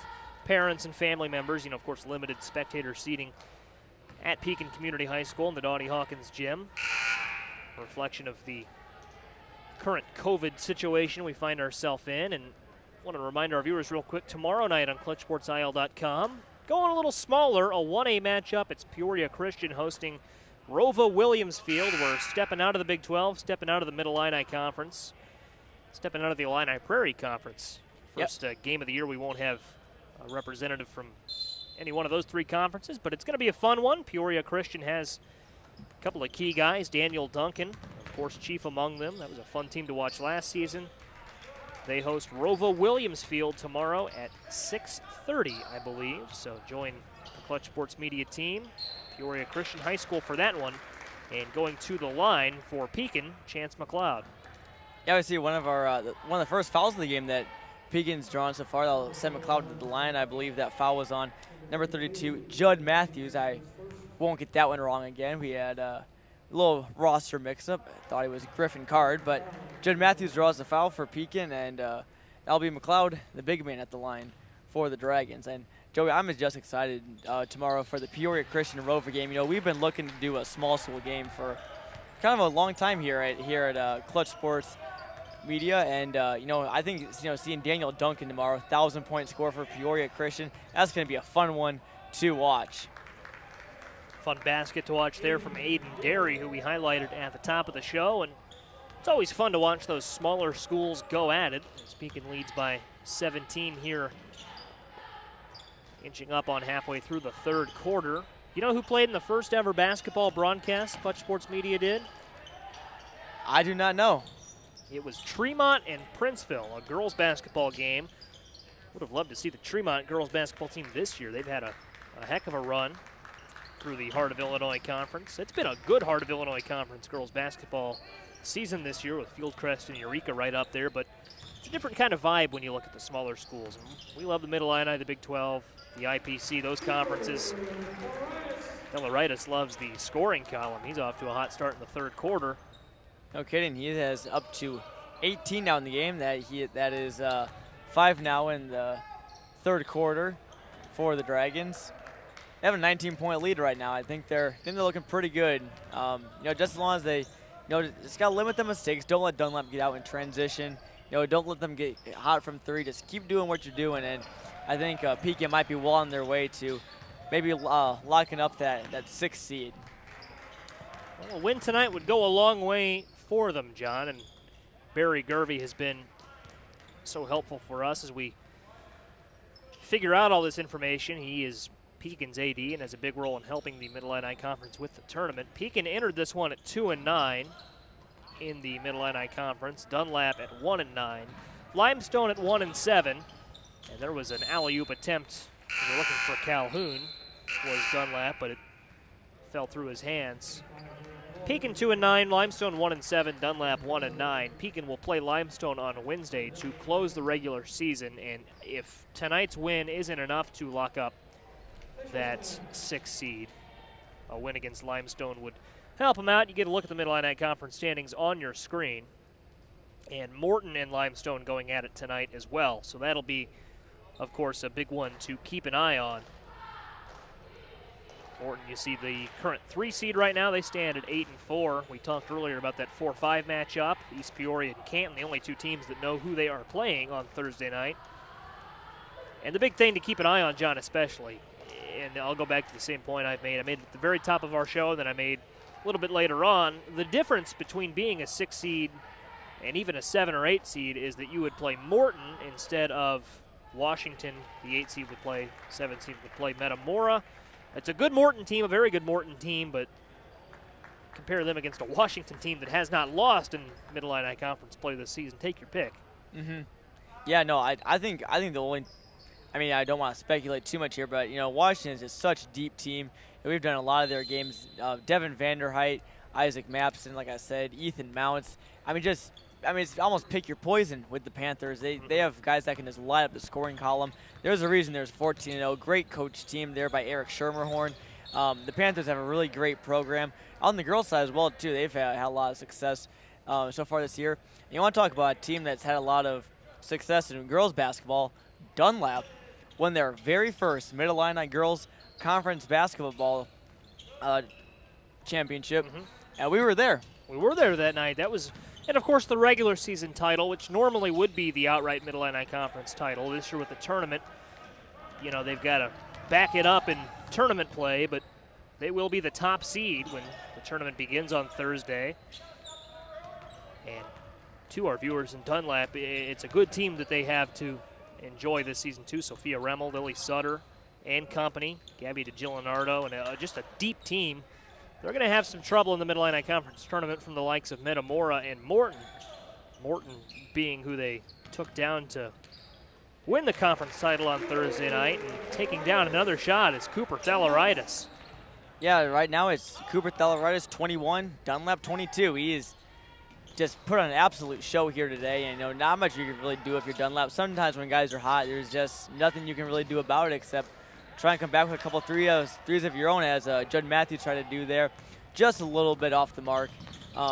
parents and family members. Of course, limited spectator seating at Pekin Community High School in the Dottie Hawkins gym. A reflection of the current COVID situation we find ourselves in, and Want to remind our viewers real quick, tomorrow night on ClutchSportsIL.com, going a little smaller, a 1A matchup. It's Peoria Christian hosting Rova Williamsfield. We're stepping out of the Big 12, stepping out of the Mid-Illini Conference, stepping out of the Illini Prairie Conference. First game of the year, we won't have a representative from any one of those three conferences, but it's going to be a fun one. Peoria Christian has a couple of key guys. Daniel Duncan, of course, chief among them. That was a fun team to watch last season. They host Rova Williamsfield tomorrow at 6:30, I believe. So join the Clutch Sports Media team, Peoria Christian High School for that one. And going to the line for Pekin, Chance McLeod. Yeah, we see one of the first fouls of the game that Pekin's drawn so far. They'll send McLeod to the line. I believe that foul was on number 32, Judd Matthews. I won't get that one wrong again. We had a little roster mix-up. I thought he was a Griffin card, but Judd Matthews draws the foul for Pekin, and that'll be McLeod, the big man at the line for the Dragons. And Joey, I'm just excited tomorrow for the Peoria Christian Rover game. You know, we've been looking to do a small school game for kind of a long time here at Clutch Sports Media, and you know, I think seeing Daniel Duncan tomorrow, 1,000-point score for Peoria Christian, that's going to be a fun one to watch. Fun basket to watch there from Aiden Derry, who we highlighted at the top of the show, and it's always fun to watch those smaller schools go at it. Pekin leads by 17 here, inching up on halfway through the third quarter. You know who played in the first ever basketball broadcast Clutch Sports Media did? I do not know. It was Tremont and Princeville, a girls basketball game. Would have loved to see the Tremont girls basketball team this year. They've had a heck of a run through the Heart of Illinois Conference. It's been a good Heart of Illinois Conference girls basketball season this year with Fieldcrest and Eureka right up there, but it's a different kind of vibe when you look at the smaller schools. And we love the Mid-Illini, the Big 12, the IPC, those conferences. Delaritis loves the scoring column. He's off to a hot start in the third quarter. No kidding. He has up to 18 now in the game. That is 5 now in the third quarter for the Dragons. They have a 19-point lead right now. I think they're looking pretty good. You know, just as long as they, just gotta limit the mistakes. Don't let Dunlap get out in transition. You know, don't let them get hot from three. Just keep doing what you're doing, and I think Pekin might be well on their way to maybe locking up that 6th seed. Well, a win tonight would go a long way for them, John, and Barry Gervey has been so helpful for us as we figure out all this information. He is Pekin's AD and has a big role in helping the Mid-Illini Conference with the tournament. Pekin entered this one at 2-9 in the Mid-Illini Conference. Dunlap at 1-9. Limestone at 1-7. And there was an alley-oop attempt. We were looking for Calhoun. This was Dunlap, but it fell through his hands. Pekin 2-9, Limestone 1-7, Dunlap 1-9. Pekin will play Limestone on Wednesday to close the regular season, and if tonight's win isn't enough to lock up that 6th seed, a win against Limestone would help them out. You get a look at the Mid-Illini Conference standings on your screen, and Morton and Limestone going at it tonight as well. So that'll be, of course, a big one to keep an eye on. Morton, you see the current 3 seed right now. They stand at 8-4. We talked earlier about that 4-5 matchup. East Peoria and Canton, the only 2 teams that know who they are playing on Thursday night. And the big thing to keep an eye on, John, especially, and I'll go back to the same point I made at the very top of our show, and then I made a little bit later on. The difference between being a 6 seed and even a 7 or 8 seed is that you would play Morton instead of Washington. The 8 seed would play, 7 seed would play Metamora. It's a good Morton team, a very good Morton team, but compare them against a Washington team that has not lost in Mid-Illini Conference play this season. Take your pick. Mm-hmm. Yeah, no, I think the only, I mean, I don't want to speculate too much here, but, Washington is just such a deep team. And we've done a lot of their games. Devin Vanderheit, Isaac Mapson, like I said, Ethan Mounts. It's almost pick your poison with the Panthers. They have guys that can just light up the scoring column. There's a reason there's 14-0. Great coach team there by Eric Schermerhorn. The Panthers have a really great program. On the girls' side as well, too, they've had a lot of success so far this year. And you want to talk about a team that's had a lot of success in girls' basketball. Dunlap won their very first Mid-Illini Girls Conference Basketball Championship, and we were there. We were there that night. That was And, of course, the regular season title, which normally would be the outright Mid-Illini Conference title. This year with the tournament, you know, they've got to back it up in tournament play, but they will be the top seed when the tournament begins on Thursday. And to our viewers in Dunlap, it's a good team that they have to enjoy this season, too. Sophia Remmel, Lily Sutter, and company, Gabby DeGilinardo, and just a deep team. They're going to have some trouble in the Mid-Illini Conference tournament from the likes of Metamora and Morton. Morton being who they took down to win the conference title on Thursday night, and taking down another shot is Cooper Theloritis. Yeah, right now it's Cooper Theloritis 21, Dunlap 22. He is just put on an absolute show here today, and you know, not much you can really do if you're Dunlap. Sometimes when guys are hot, there's just nothing you can really do about it except try and come back with a couple threes of your own, as Judd Matthews tried to do there. Just a little bit off the mark.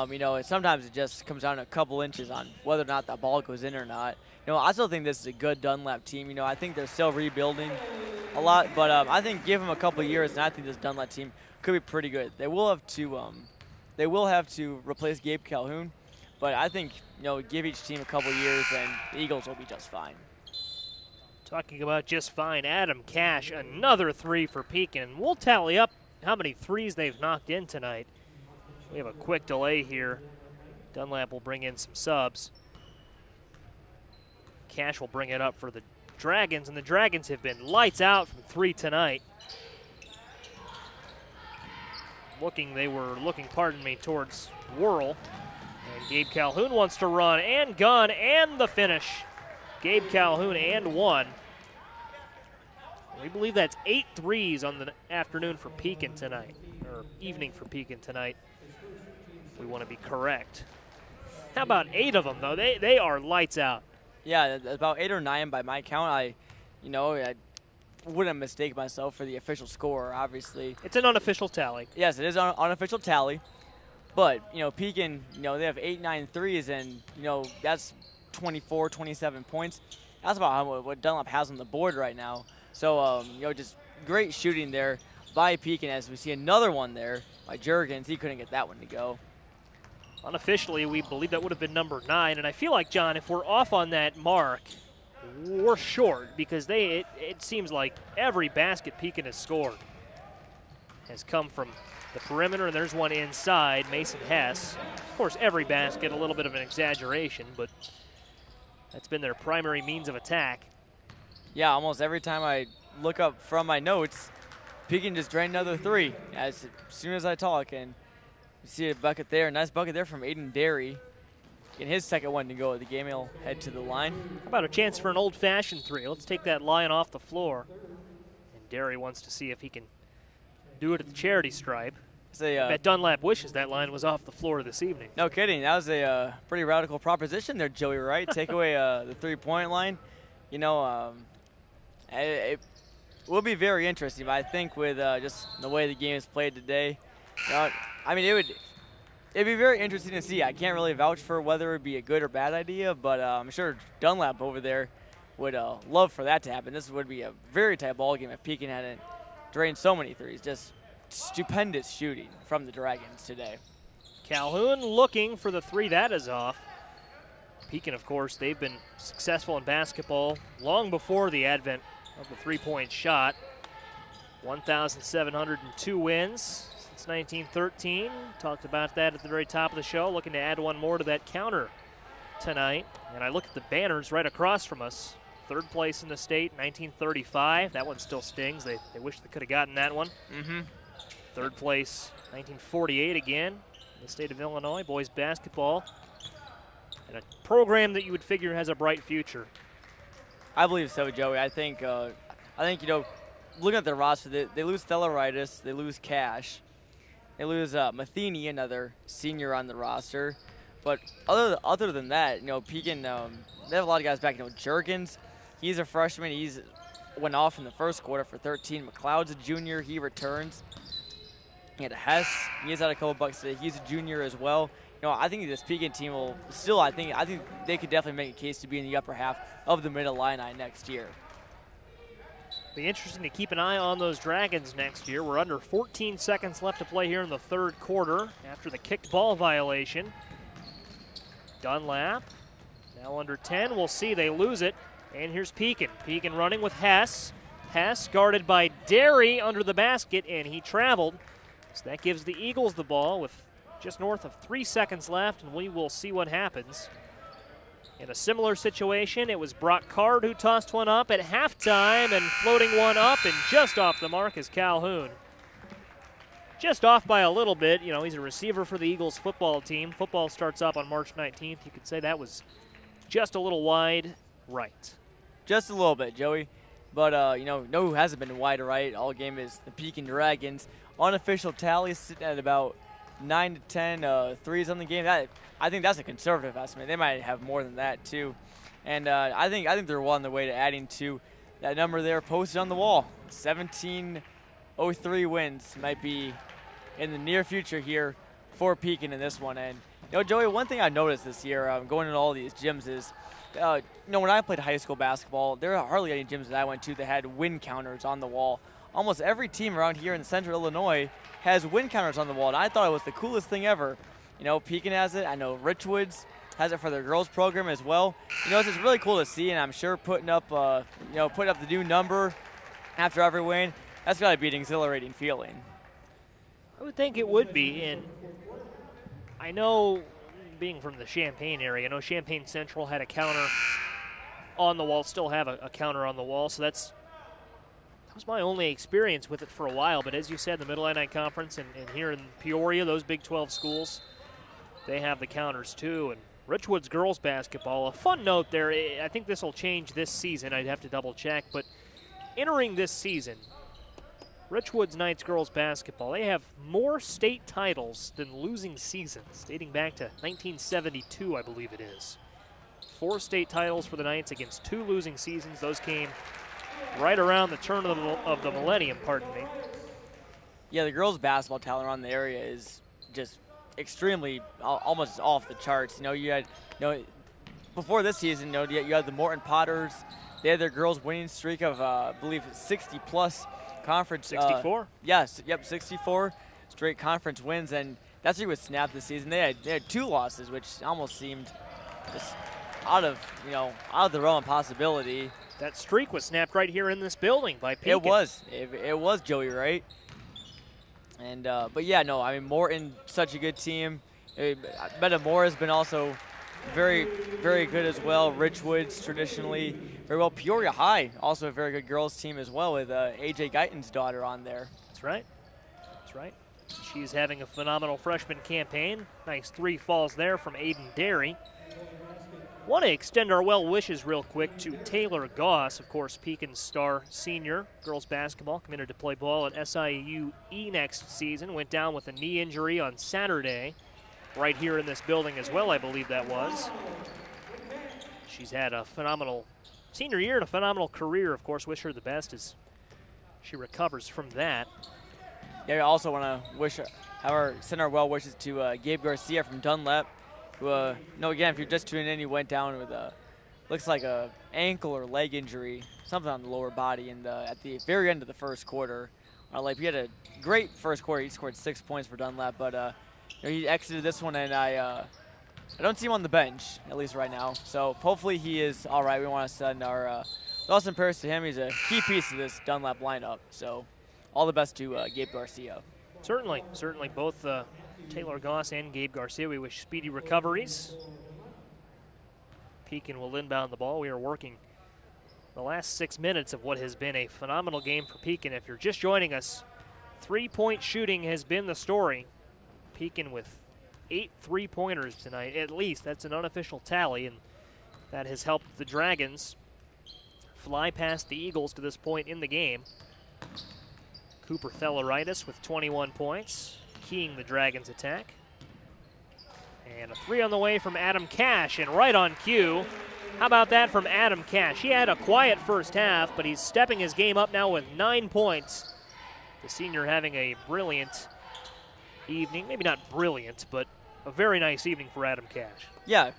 You know, sometimes it just comes down to a couple inches on whether or not that ball goes in or not. You know, I still think this is a good Dunlap team. You know, I think they're still rebuilding a lot, but I think give them a couple years, and I think this Dunlap team could be pretty good. They will have to replace Gabe Calhoun, but I think, you know, give each team a couple years, and the Eagles will be just fine. Talking about just fine, Adam Cash, another three for Pekin. We'll tally up how many threes they've knocked in tonight. We have a quick delay here. Dunlap will bring in some subs. Cash will bring it up for the Dragons, and the Dragons have been lights out from three tonight. They were looking, pardon me, towards Whirl. And Gabe Calhoun wants to run, and gun, and the finish. Gabe Calhoun and one. We believe that's 8 threes on the afternoon for Pekin tonight, or evening for Pekin tonight, if we want to be correct. How about 8 of them, though? They are lights out. Yeah, about 8 or 9 by my count. I wouldn't mistake myself for the official score, obviously. It's an unofficial tally. Yes, it is an unofficial tally. But, you know, Pekin, you know, they have 8, 9 threes, and, you know, that's 24, 27 points. That's about what Dunlap has on the board right now. So, you know, just great shooting there by Pekin, as we see another one there by Juergens. He couldn't get that one to go. Unofficially, we believe that would have been number 9. And I feel like, John, if we're off on that mark, we're short, because it seems like every basket Pekin has scored has come from the perimeter, and there's one inside, Mason Hess. Of course, every basket, a little bit of an exaggeration, but that's been their primary means of attack. Yeah, almost every time I look up from my notes, Pekin just drained another 3 as soon as I talk. And you see a bucket there, nice bucket there from Aiden Derry. Getting his second one to go of the game. He'll head to the line. How about a chance for an old-fashioned 3? Let's take that line off the floor. And Derry wants to see if he can do it at the charity stripe. I bet Dunlap wishes that line was off the floor this evening. No kidding. That was a pretty radical proposition there, Joey Wright. Take away the three-point line. You know, it will be very interesting, but I think with just the way the game is played today, you know, I mean, it'd be very interesting to see. I can't really vouch for whether it would be a good or bad idea, but I'm sure Dunlap over there would love for that to happen. This would be a very tight ball game if Pekin hadn't drained so many threes. Just stupendous shooting from the Dragons today. Calhoun looking for the 3. That is off. Pekin, of course, they've been successful in basketball long before the advent of the three-point shot. 1,702 wins since 1913. Talked about that at the very top of the show. Looking to add one more to that counter tonight. And I look at the banners right across from us. 3rd place in the state, 1935. That one still stings. They wish they could have gotten that one. 3rd place, 1948 again, in the state of Illinois, boys basketball. And a program that you would figure has a bright future. I believe so, Joey. I think you know, looking at the roster, they lose Theloritis, they lose Cash, they lose Matheny, another senior on the roster. But other than that, you know, Pekin, they have a lot of guys back. You know, Juergens, he's a freshman. He's went off in the first quarter for 13. McLeod's a junior. He returns. He had Hess. He's had a couple bucks today. He's a junior as well. You know, I think this Pekin team will still, I think they could definitely make a case to be in the upper half of the Mid-Illini next year. Be interesting to keep an eye on those Dragons next year. We're under 14 seconds left to play here in the 3rd quarter after the kicked ball violation. Dunlap, now under 10. We'll see, they lose it. And here's Pekin. Pekin running with Hess. Hess guarded by Derry under the basket, and he traveled. So that gives the Eagles the ball with just north of 3 seconds left, and we will see what happens. In a similar situation, it was Brock Card who tossed one up at halftime, and floating one up and just off the mark is Calhoun. Just off by a little bit. You know, he's a receiver for the Eagles football team. Football starts up on March 19th. You could say that was just a little wide right. Just a little bit, Joey. But, you know who hasn't been wide right all game is the Pekin Dragons. Unofficial tally sitting at about 9 to 10 threes on the game. I think that's a conservative estimate. They might have more than that, too. And I think they're well on their way to adding to that number there posted on the wall. 1703 wins might be in the near future here for Pekin in this one. And, you know, Joey, one thing I noticed this year going into all these gyms is, you know, when I played high school basketball, there are hardly any gyms that I went to that had win counters on the wall. Almost every team around here in central Illinois has win counters on the wall, and I thought it was the coolest thing ever. You know, Pekin has it. I know Richwoods has it for their girls program as well. You know, it's just really cool to see, and I'm sure putting up the new number after every win, that's got to be an exhilarating feeling. I would think it would be, and I know, being from the Champaign area, I know Champaign Central had a counter on the wall, still have a counter on the wall, so that was my only experience with it for a while. But as you said, the Mid-Illini Conference and here in Peoria, those Big 12 schools, they have the counters too. And Richwoods girls basketball, a fun note there, I think this will change this season. I'd have to double check, but entering this season, Richwoods Knights girls basketball, they have more state titles than losing seasons, dating back to 1972, I believe it is. 4 state titles for the Knights against 2 losing seasons. Those came right around the turn of the millennium, pardon me. Yeah, the girls' basketball talent around the area is just extremely, almost off the charts. You know, you had, before this season, you had the Morton Potters. They had their girls' winning streak of, I believe, 60-plus conference. 64? Yes, yep, 64 straight conference wins, and that's what was snapped this season. They had 2 losses, which almost seemed just out of the realm of possibility. That streak was snapped right here in this building by Pekin. It was Joey, right? And but yeah, no, I mean, Morton, such a good team. Metamora has been also very, very good as well. Richwoods traditionally very well. Peoria High, also a very good girls team as well, with AJ Guyton's daughter on there. That's right. That's right. She's having a phenomenal freshman campaign. Nice 3 falls there from Aiden Derry. Want to extend our well wishes real quick to Taylor Goss, of course, Pekin's star senior, girls basketball, committed to play ball at SIU next season. Went down with a knee injury on Saturday, right here in this building as well, I believe that was. She's had a phenomenal senior year and a phenomenal career, of course. Wish her the best as she recovers from that. Yeah, I also want to send our well wishes to Gabe Garcia from Dunlap. Who, again, if you're just tuning in, he went down with looks like a ankle or leg injury, something on the lower body, and at the very end of the first quarter. He had a great first quarter. He scored 6 points for Dunlap, but he exited this one, and I don't see him on the bench, at least right now. So hopefully he is all right. We want to send our thoughts and prayers to him. He's a key piece of this Dunlap lineup. So all the best to Gabe Garcia. Certainly, both Taylor Goss and Gabe Garcia, we wish speedy recoveries. Pekin will inbound the ball. We are working the last 6 minutes of what has been a phenomenal game for Pekin. If you're just joining us, 3-point shooting has been the story. Pekin with 8 3-pointers tonight, at least. That's an unofficial tally, and that has helped the Dragons fly past the Eagles to this point in the game. Cooper Theloritis with 21 points. Keying the Dragons' attack. And a 3 on the way from Adam Cash, and right on cue. How about that from Adam Cash? He had a quiet first half, but he's stepping his game up now with 9 points. The senior having a brilliant evening. Maybe not brilliant, but a very nice evening for Adam Cash. Yeah,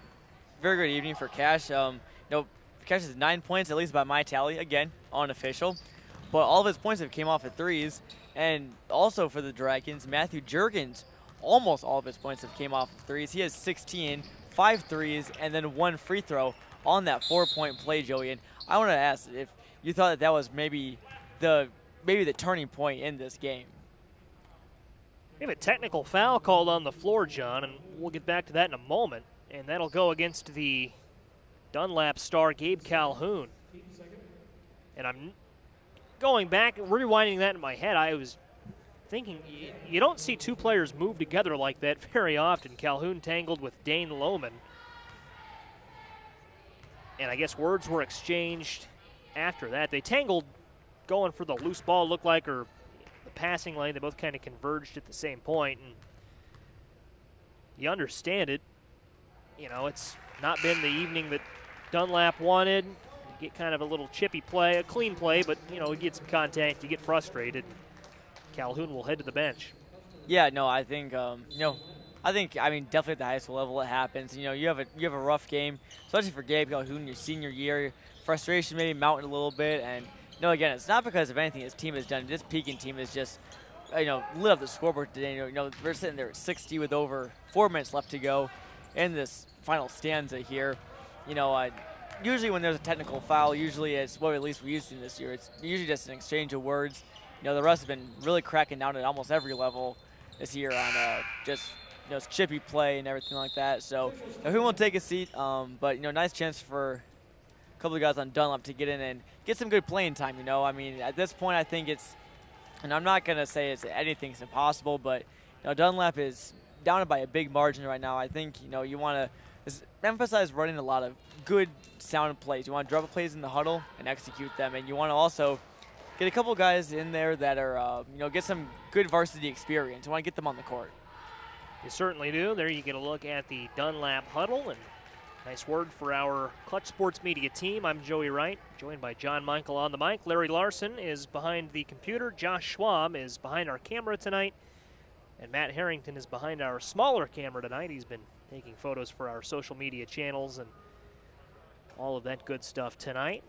very good evening for Cash. Cash has 9 points, at least by my tally. Again, unofficial. But all of his points have came off of threes. And also for the Dragons, Matthew Juergens, almost all of his points have came off of threes. He has 16, 5 threes, and then 1 free throw on that 4-point play, Joey. And I want to ask if you thought that was maybe the turning point in this game. We have a technical foul called on the floor, John, and we'll get back to that in a moment. And that'll go against the Dunlap star, Gabe Calhoun. And I'm going back, rewinding that in my head. I was thinking, you don't see two players move together like that very often. Calhoun tangled with Dane Lohman. And I guess words were exchanged after that. They tangled going for the loose ball, looked like, or the passing lane. They both kind of converged at the same point. And you understand it. You know, it's not been the evening that Dunlap wanted. You get kind of a little chippy play, a clean play, but, you know, you get some contact, you get frustrated. Calhoun will head to the bench. Yeah, no, I think, I mean, definitely at the high school level it happens. You know, you have a rough game, especially for Gabe Calhoun, your senior year. Frustration maybe mounting a little bit. And, you know, again, it's not because of anything his team has done. This Pekin team is just, you know, lit up the scoreboard today. You know, we're sitting there at 60 with over 4 minutes left to go in this final stanza here. You know, usually when there's a technical foul, usually it's what at least we've seen this year. It's usually just an exchange of words. You know, the refs have been really cracking down at almost every level this year on just, you know, chippy play and everything like that. So, you know, who won't take a seat? But, you know, nice chance for a couple of guys on Dunlap to get in and get some good playing time, you know. I mean, at this point, I think it's, and I'm not going to say anything's impossible, but, you know, Dunlap is down by a big margin right now. I think, you know, you want to emphasize running a lot of good, sound plays. You want to drop plays in the huddle and execute them, and you want to also get a couple guys in there that are, you know, get some good varsity experience. You want to get them on the court. You certainly do. There you get a look at the Dunlap huddle, and nice word for our Clutch Sports Media team. I'm Joey Wright, joined by John Michael on the mic. Larry Larson is behind the computer. Josh Schwab is behind our camera tonight. And Matt Harrington is behind our smaller camera tonight. He's been taking photos for our social media channels and all of that good stuff tonight.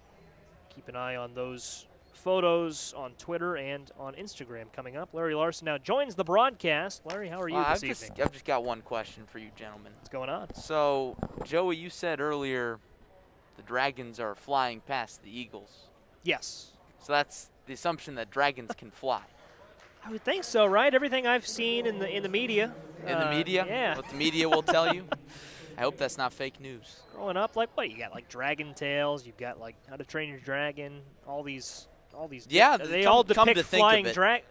Keep an eye on those photos on Twitter and on Instagram coming up. Larry Larson now joins the broadcast. Larry, how are you this evening? I've just got one question for you gentlemen. What's going on? So, Joey, you said earlier the Dragons are flying past the Eagles. Yes. So that's the assumption that Dragons can fly. I would think so, right? Everything I've seen in the media. In the media? Yeah. What the media will tell you? I hope that's not fake news. Growing up, like what? You got like Dragon Tales. You've got like How to Train Your Dragon. All these. Yeah, they all depict flying Shrek,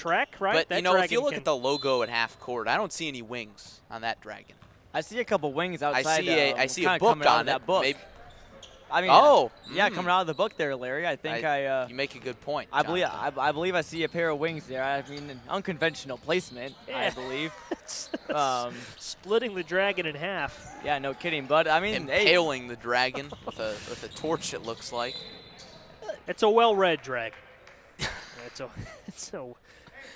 right? But that you know, if you look can at the logo at half court, I don't see any wings on that dragon. I see a couple wings outside. I see a book on that book. Maybe. I mean, yeah, coming out of the book there, Larry. I think you make a good point. I believe I see a pair of wings there. I mean, an unconventional placement, yeah. I believe. Splitting the dragon in half. Yeah, no kidding. But I mean, impaling the dragon with a torch. It looks like. It's a well-read dragon. I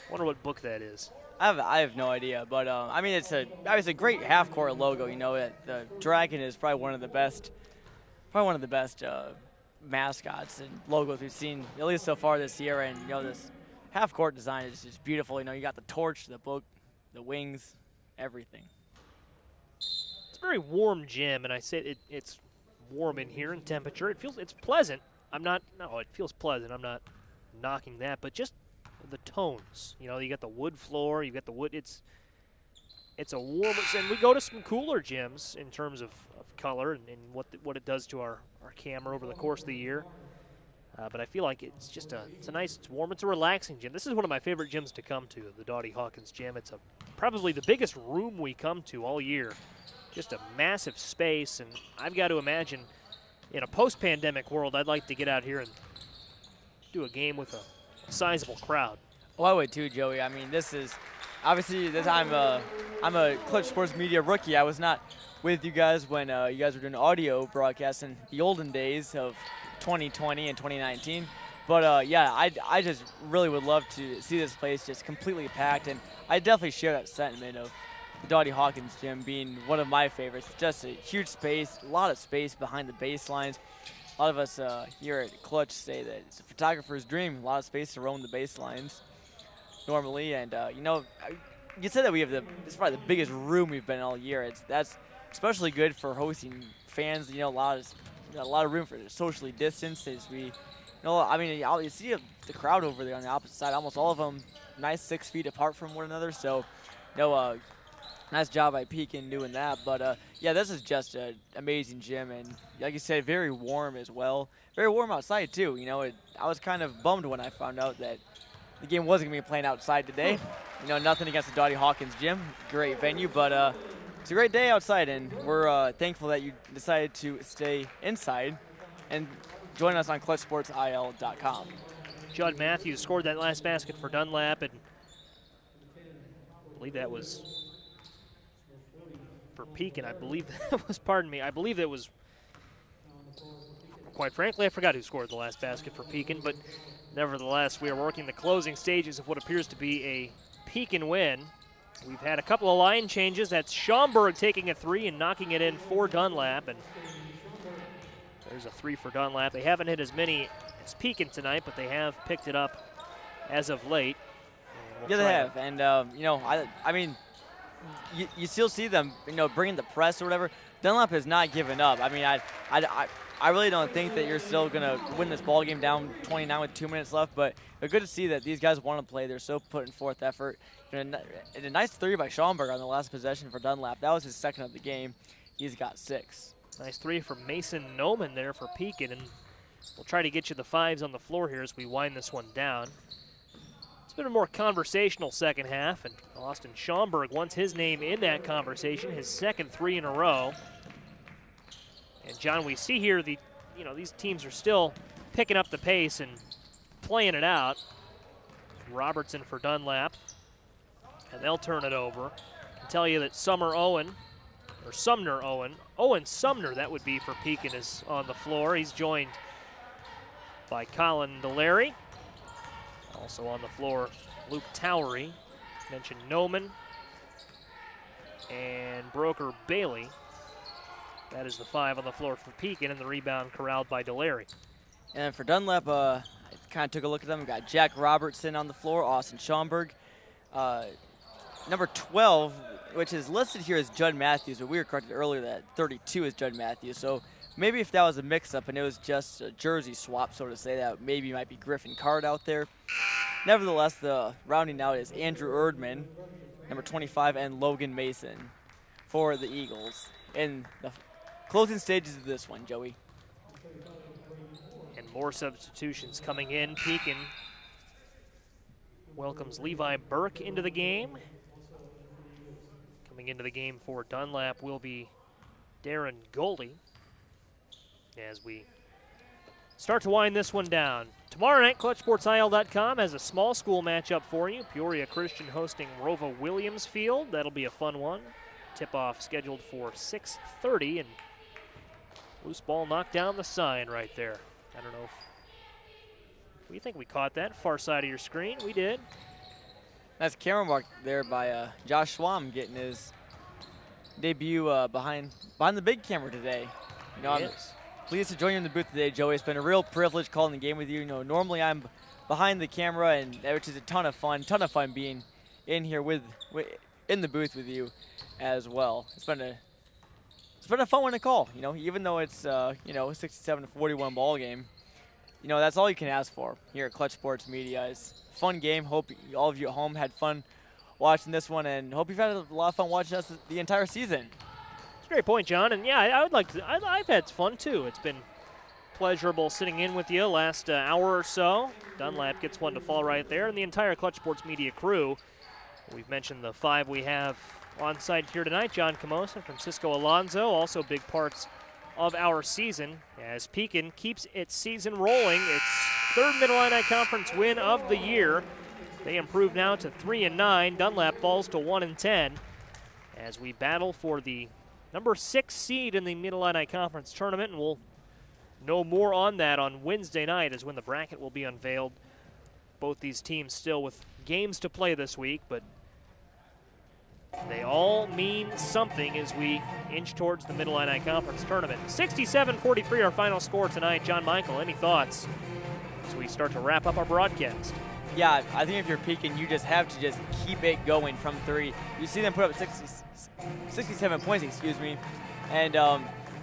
wonder what book that is. I have no idea, but I mean, it's a great half-court logo. You know, the dragon is probably one of the best mascots and logos we've seen at least so far this year. And you know, this half-court design is just beautiful. You know, you got the torch, the book, the wings, everything. It's a very warm gym, and I say it's warm in here in temperature. It's pleasant. It feels pleasant. I'm not knocking that, but just the tones. You know, you got the wood floor, you got the wood. It's a warm, and we go to some cooler gyms in terms of color and what it does to our camera over the course of the year. But I feel like it's nice, it's warm, it's a relaxing gym. This is one of my favorite gyms to come to, the Dottie Hawkins gym. It's probably the biggest room we come to all year. Just a massive space, and I've got to imagine in a post-pandemic world, I'd like to get out here and do a game with a sizable crowd. Oh, I would too, Joey. I mean, this is obviously I'm a Clutch Sports Media rookie. I was not with you guys when you guys were doing audio broadcasts in the olden days of 2020 and 2019. But yeah, I just really would love to see this place just completely packed, and I definitely share that sentiment of the Dottie Hawkins gym being one of my favorites. It's just a huge space, a lot of space behind the baselines. A lot of us here at Clutch say that it's a photographer's dream, a lot of space to roam the baselines normally. And, you know, you said that we have it's probably the biggest room we've been in all year. That's especially good for hosting fans. A lot of room for socially distanced. As we, you see the crowd over there on the opposite side. Almost all of them nice 6 feet apart from one another. So, nice job by Pekin doing that. But yeah, this is just an amazing gym, and like you said, very warm as well. Very warm outside too. I was kind of bummed when I found out that the game wasn't going to be playing outside today. Nothing against the Dottie Hawkins gym, great venue, but it's a great day outside, and we're thankful that you decided to stay inside and join us on ClutchSportsIL.com. Judd Matthews scored that last basket for Dunlap, and I believe that was for Pekin. I believe that was, I believe that was, quite frankly, I forgot who scored the last basket for Pekin, but nevertheless, we are working the closing stages of what appears to be a Pekin win. We've had a couple of line changes. That's Schaumburg taking a three and knocking it in for Dunlap, and there's a three for Dunlap. They haven't hit as many as Pekin tonight, but they have picked it up as of late. Yeah, they have, and I mean, you still see them, bringing the press or whatever. Dunlap has not given up. I mean, I really don't think that you're still going to win this ball game down 29 with 2 minutes left, but it's good to see that these guys want to play. They're still putting forth effort. And a nice three by Schaumburg on the last possession for Dunlap. That was his second of the game. He's got 6. Nice three from Mason Noman there for Pekin, and we'll try to get you the 5s on the floor here as we wind this one down. It's been a more conversational second half, and Austin Schaumburg wants his name in that conversation, his second 3 in a row. And John, we see here these teams are still picking up the pace and playing it out. Robertson for Dunlap, and they'll turn it over. I can tell you that Sumner Owen, that would be for Pekin, is on the floor. He's joined by Colin Delarey. Also on the floor, Luke Towery. Mentioned Noman and Broker Bailey. That is the 5 on the floor for Pekin, and the rebound corralled by Delarey. And for Dunlap, I kind of took a look at them. We got Jack Robertson on the floor, Austin Schaumburg. Number 12, which is listed here as Judd Matthews, but we were corrected earlier that 32 is Judd Matthews. So maybe if that was a mix-up and it was just a jersey swap, so to say, that maybe might be Griffin Card out there. Nevertheless, the rounding out is Andrew Erdman, number 25, and Logan Mason for the Eagles in the closing stages of this one, Joey. And more substitutions coming in. Pekin welcomes Levi Burke into the game. Coming into the game for Dunlap will be Darren Goldie as we start to wind this one down. Tomorrow night, ClutchSportsIL.com has a small school matchup for you. Peoria Christian hosting Rova Williams Field. That'll be a fun one. Tip-off scheduled for 6:30, and loose ball knocked down the sign right there. I don't know if we think we caught that far side of your screen. We did. That's camera mark there by Josh Schwam getting his debut behind the big camera today. I'm pleased to join you in the booth today, Joey. It's been a real privilege calling the game with you. Normally I'm behind the camera, and which is a ton of fun being in here in the booth with you as well. It's been a fun one to call. Even though it's a 67-41 ball game. That's all you can ask for here at Clutch Sports Media. It's a fun game. Hope all of you at home had fun watching this one, and hope you've had a lot of fun watching us the entire season. It's a great point, John. And yeah, I would like to. I've had fun too. It's been pleasurable sitting in with you last hour or so. Dunlap gets one to fall right there, and the entire Clutch Sports Media crew. We've mentioned the 5 we have on site here tonight. John Camosa, Francisco Alonso, also big parts of our season as Pekin keeps its season rolling. Its 3rd Mid-Illini Conference win of the year. They improve now to 3-9. Dunlap falls to 1-10 as we battle for the number 6 seed in the Mid-Illini Conference tournament, and we'll know more on that on Wednesday night as when the bracket will be unveiled. Both these teams still with games to play this week, but they all mean something as we inch towards the Mid-Illini Conference tournament. 67-43 our final score tonight. John Michael, any thoughts as we start to wrap up our broadcast? Yeah, I think if you're Pekin, you just have to just keep it going from 3. You see them put up 67 points, excuse me, and you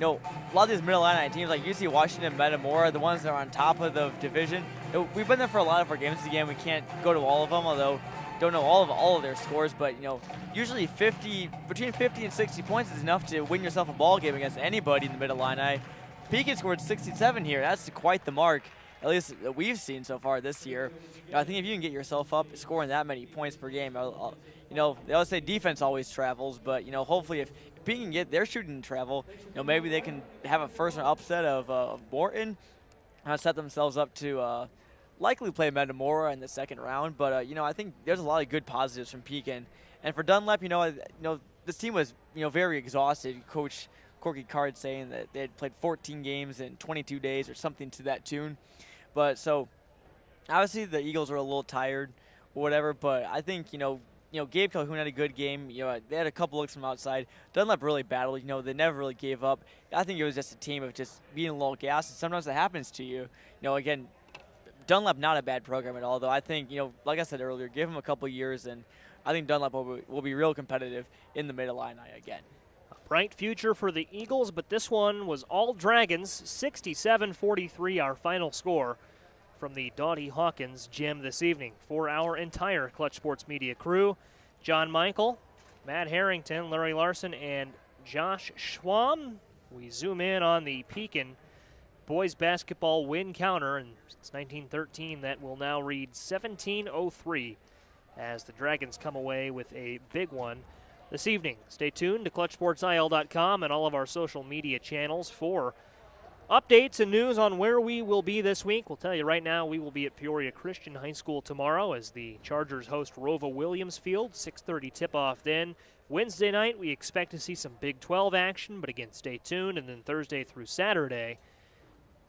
know, a lot of these Mid-Illini teams, like UC Washington, Metamora, the ones that are on top of the division, you know, we've been there for a lot of our games again. We can't go to all of them, although don't know all of their scores, but you know, usually between 50 and 60 points is enough to win yourself a ball game against anybody in the Mid-Illini. Pekin scored 67 here. That's quite the mark, at least that we've seen so far this year. You know, I think if you can get yourself up scoring that many points per game, you know, they always say defense always travels, but you know, hopefully if Pekin can get their shooting travel, you know, maybe they can have a first round upset of Morton, set themselves up to likely play Metamora in the second round. But you know, I think there's a lot of good positives from Pekin, and for Dunlap, you know, this team was very exhausted. Coach Corky Card saying that they had played 14 games in 22 days or something to that tune. But so obviously the Eagles were a little tired or whatever. But I think you know, Gabe Calhoun had a good game. You know, they had a couple looks from outside. Dunlap really battled. You know, they never really gave up. I think it was just a team of just being a little gassed. And sometimes that happens to you. You know, again, Dunlap not a bad program at all, though. I think, you know, like I said earlier, give them a couple years, and I think Dunlap will be real competitive in the Mid-Illini again. A bright future for the Eagles, but this one was all Dragons. 67-43, our final score from the Doughty Hawkins gym this evening. For our entire Clutch Sports Media crew, John Michael, Matt Harrington, Larry Larson, and Josh Schwam, we zoom in on the Pekin boys basketball win counter, and since 1913 that will now read 17-03 as the Dragons come away with a big one this evening. Stay tuned to ClutchSportsIL.com and all of our social media channels for updates and news on where we will be this week. We'll tell you right now, we will be at Peoria Christian High School tomorrow as the Chargers host Rova Williams Field. 6:30 tip-off then. Wednesday night, we expect to see some Big 12 action, but again, stay tuned. And then Thursday through Saturday,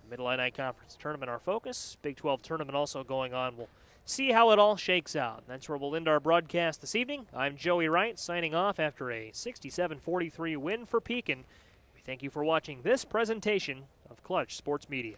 Mid-Illini Conference tournament our focus. Big 12 tournament also going on. We'll see how it all shakes out. That's where we'll end our broadcast this evening. I'm Joey Wright signing off after a 67-43 win for Pekin. We thank you for watching this presentation of Clutch Sports Media.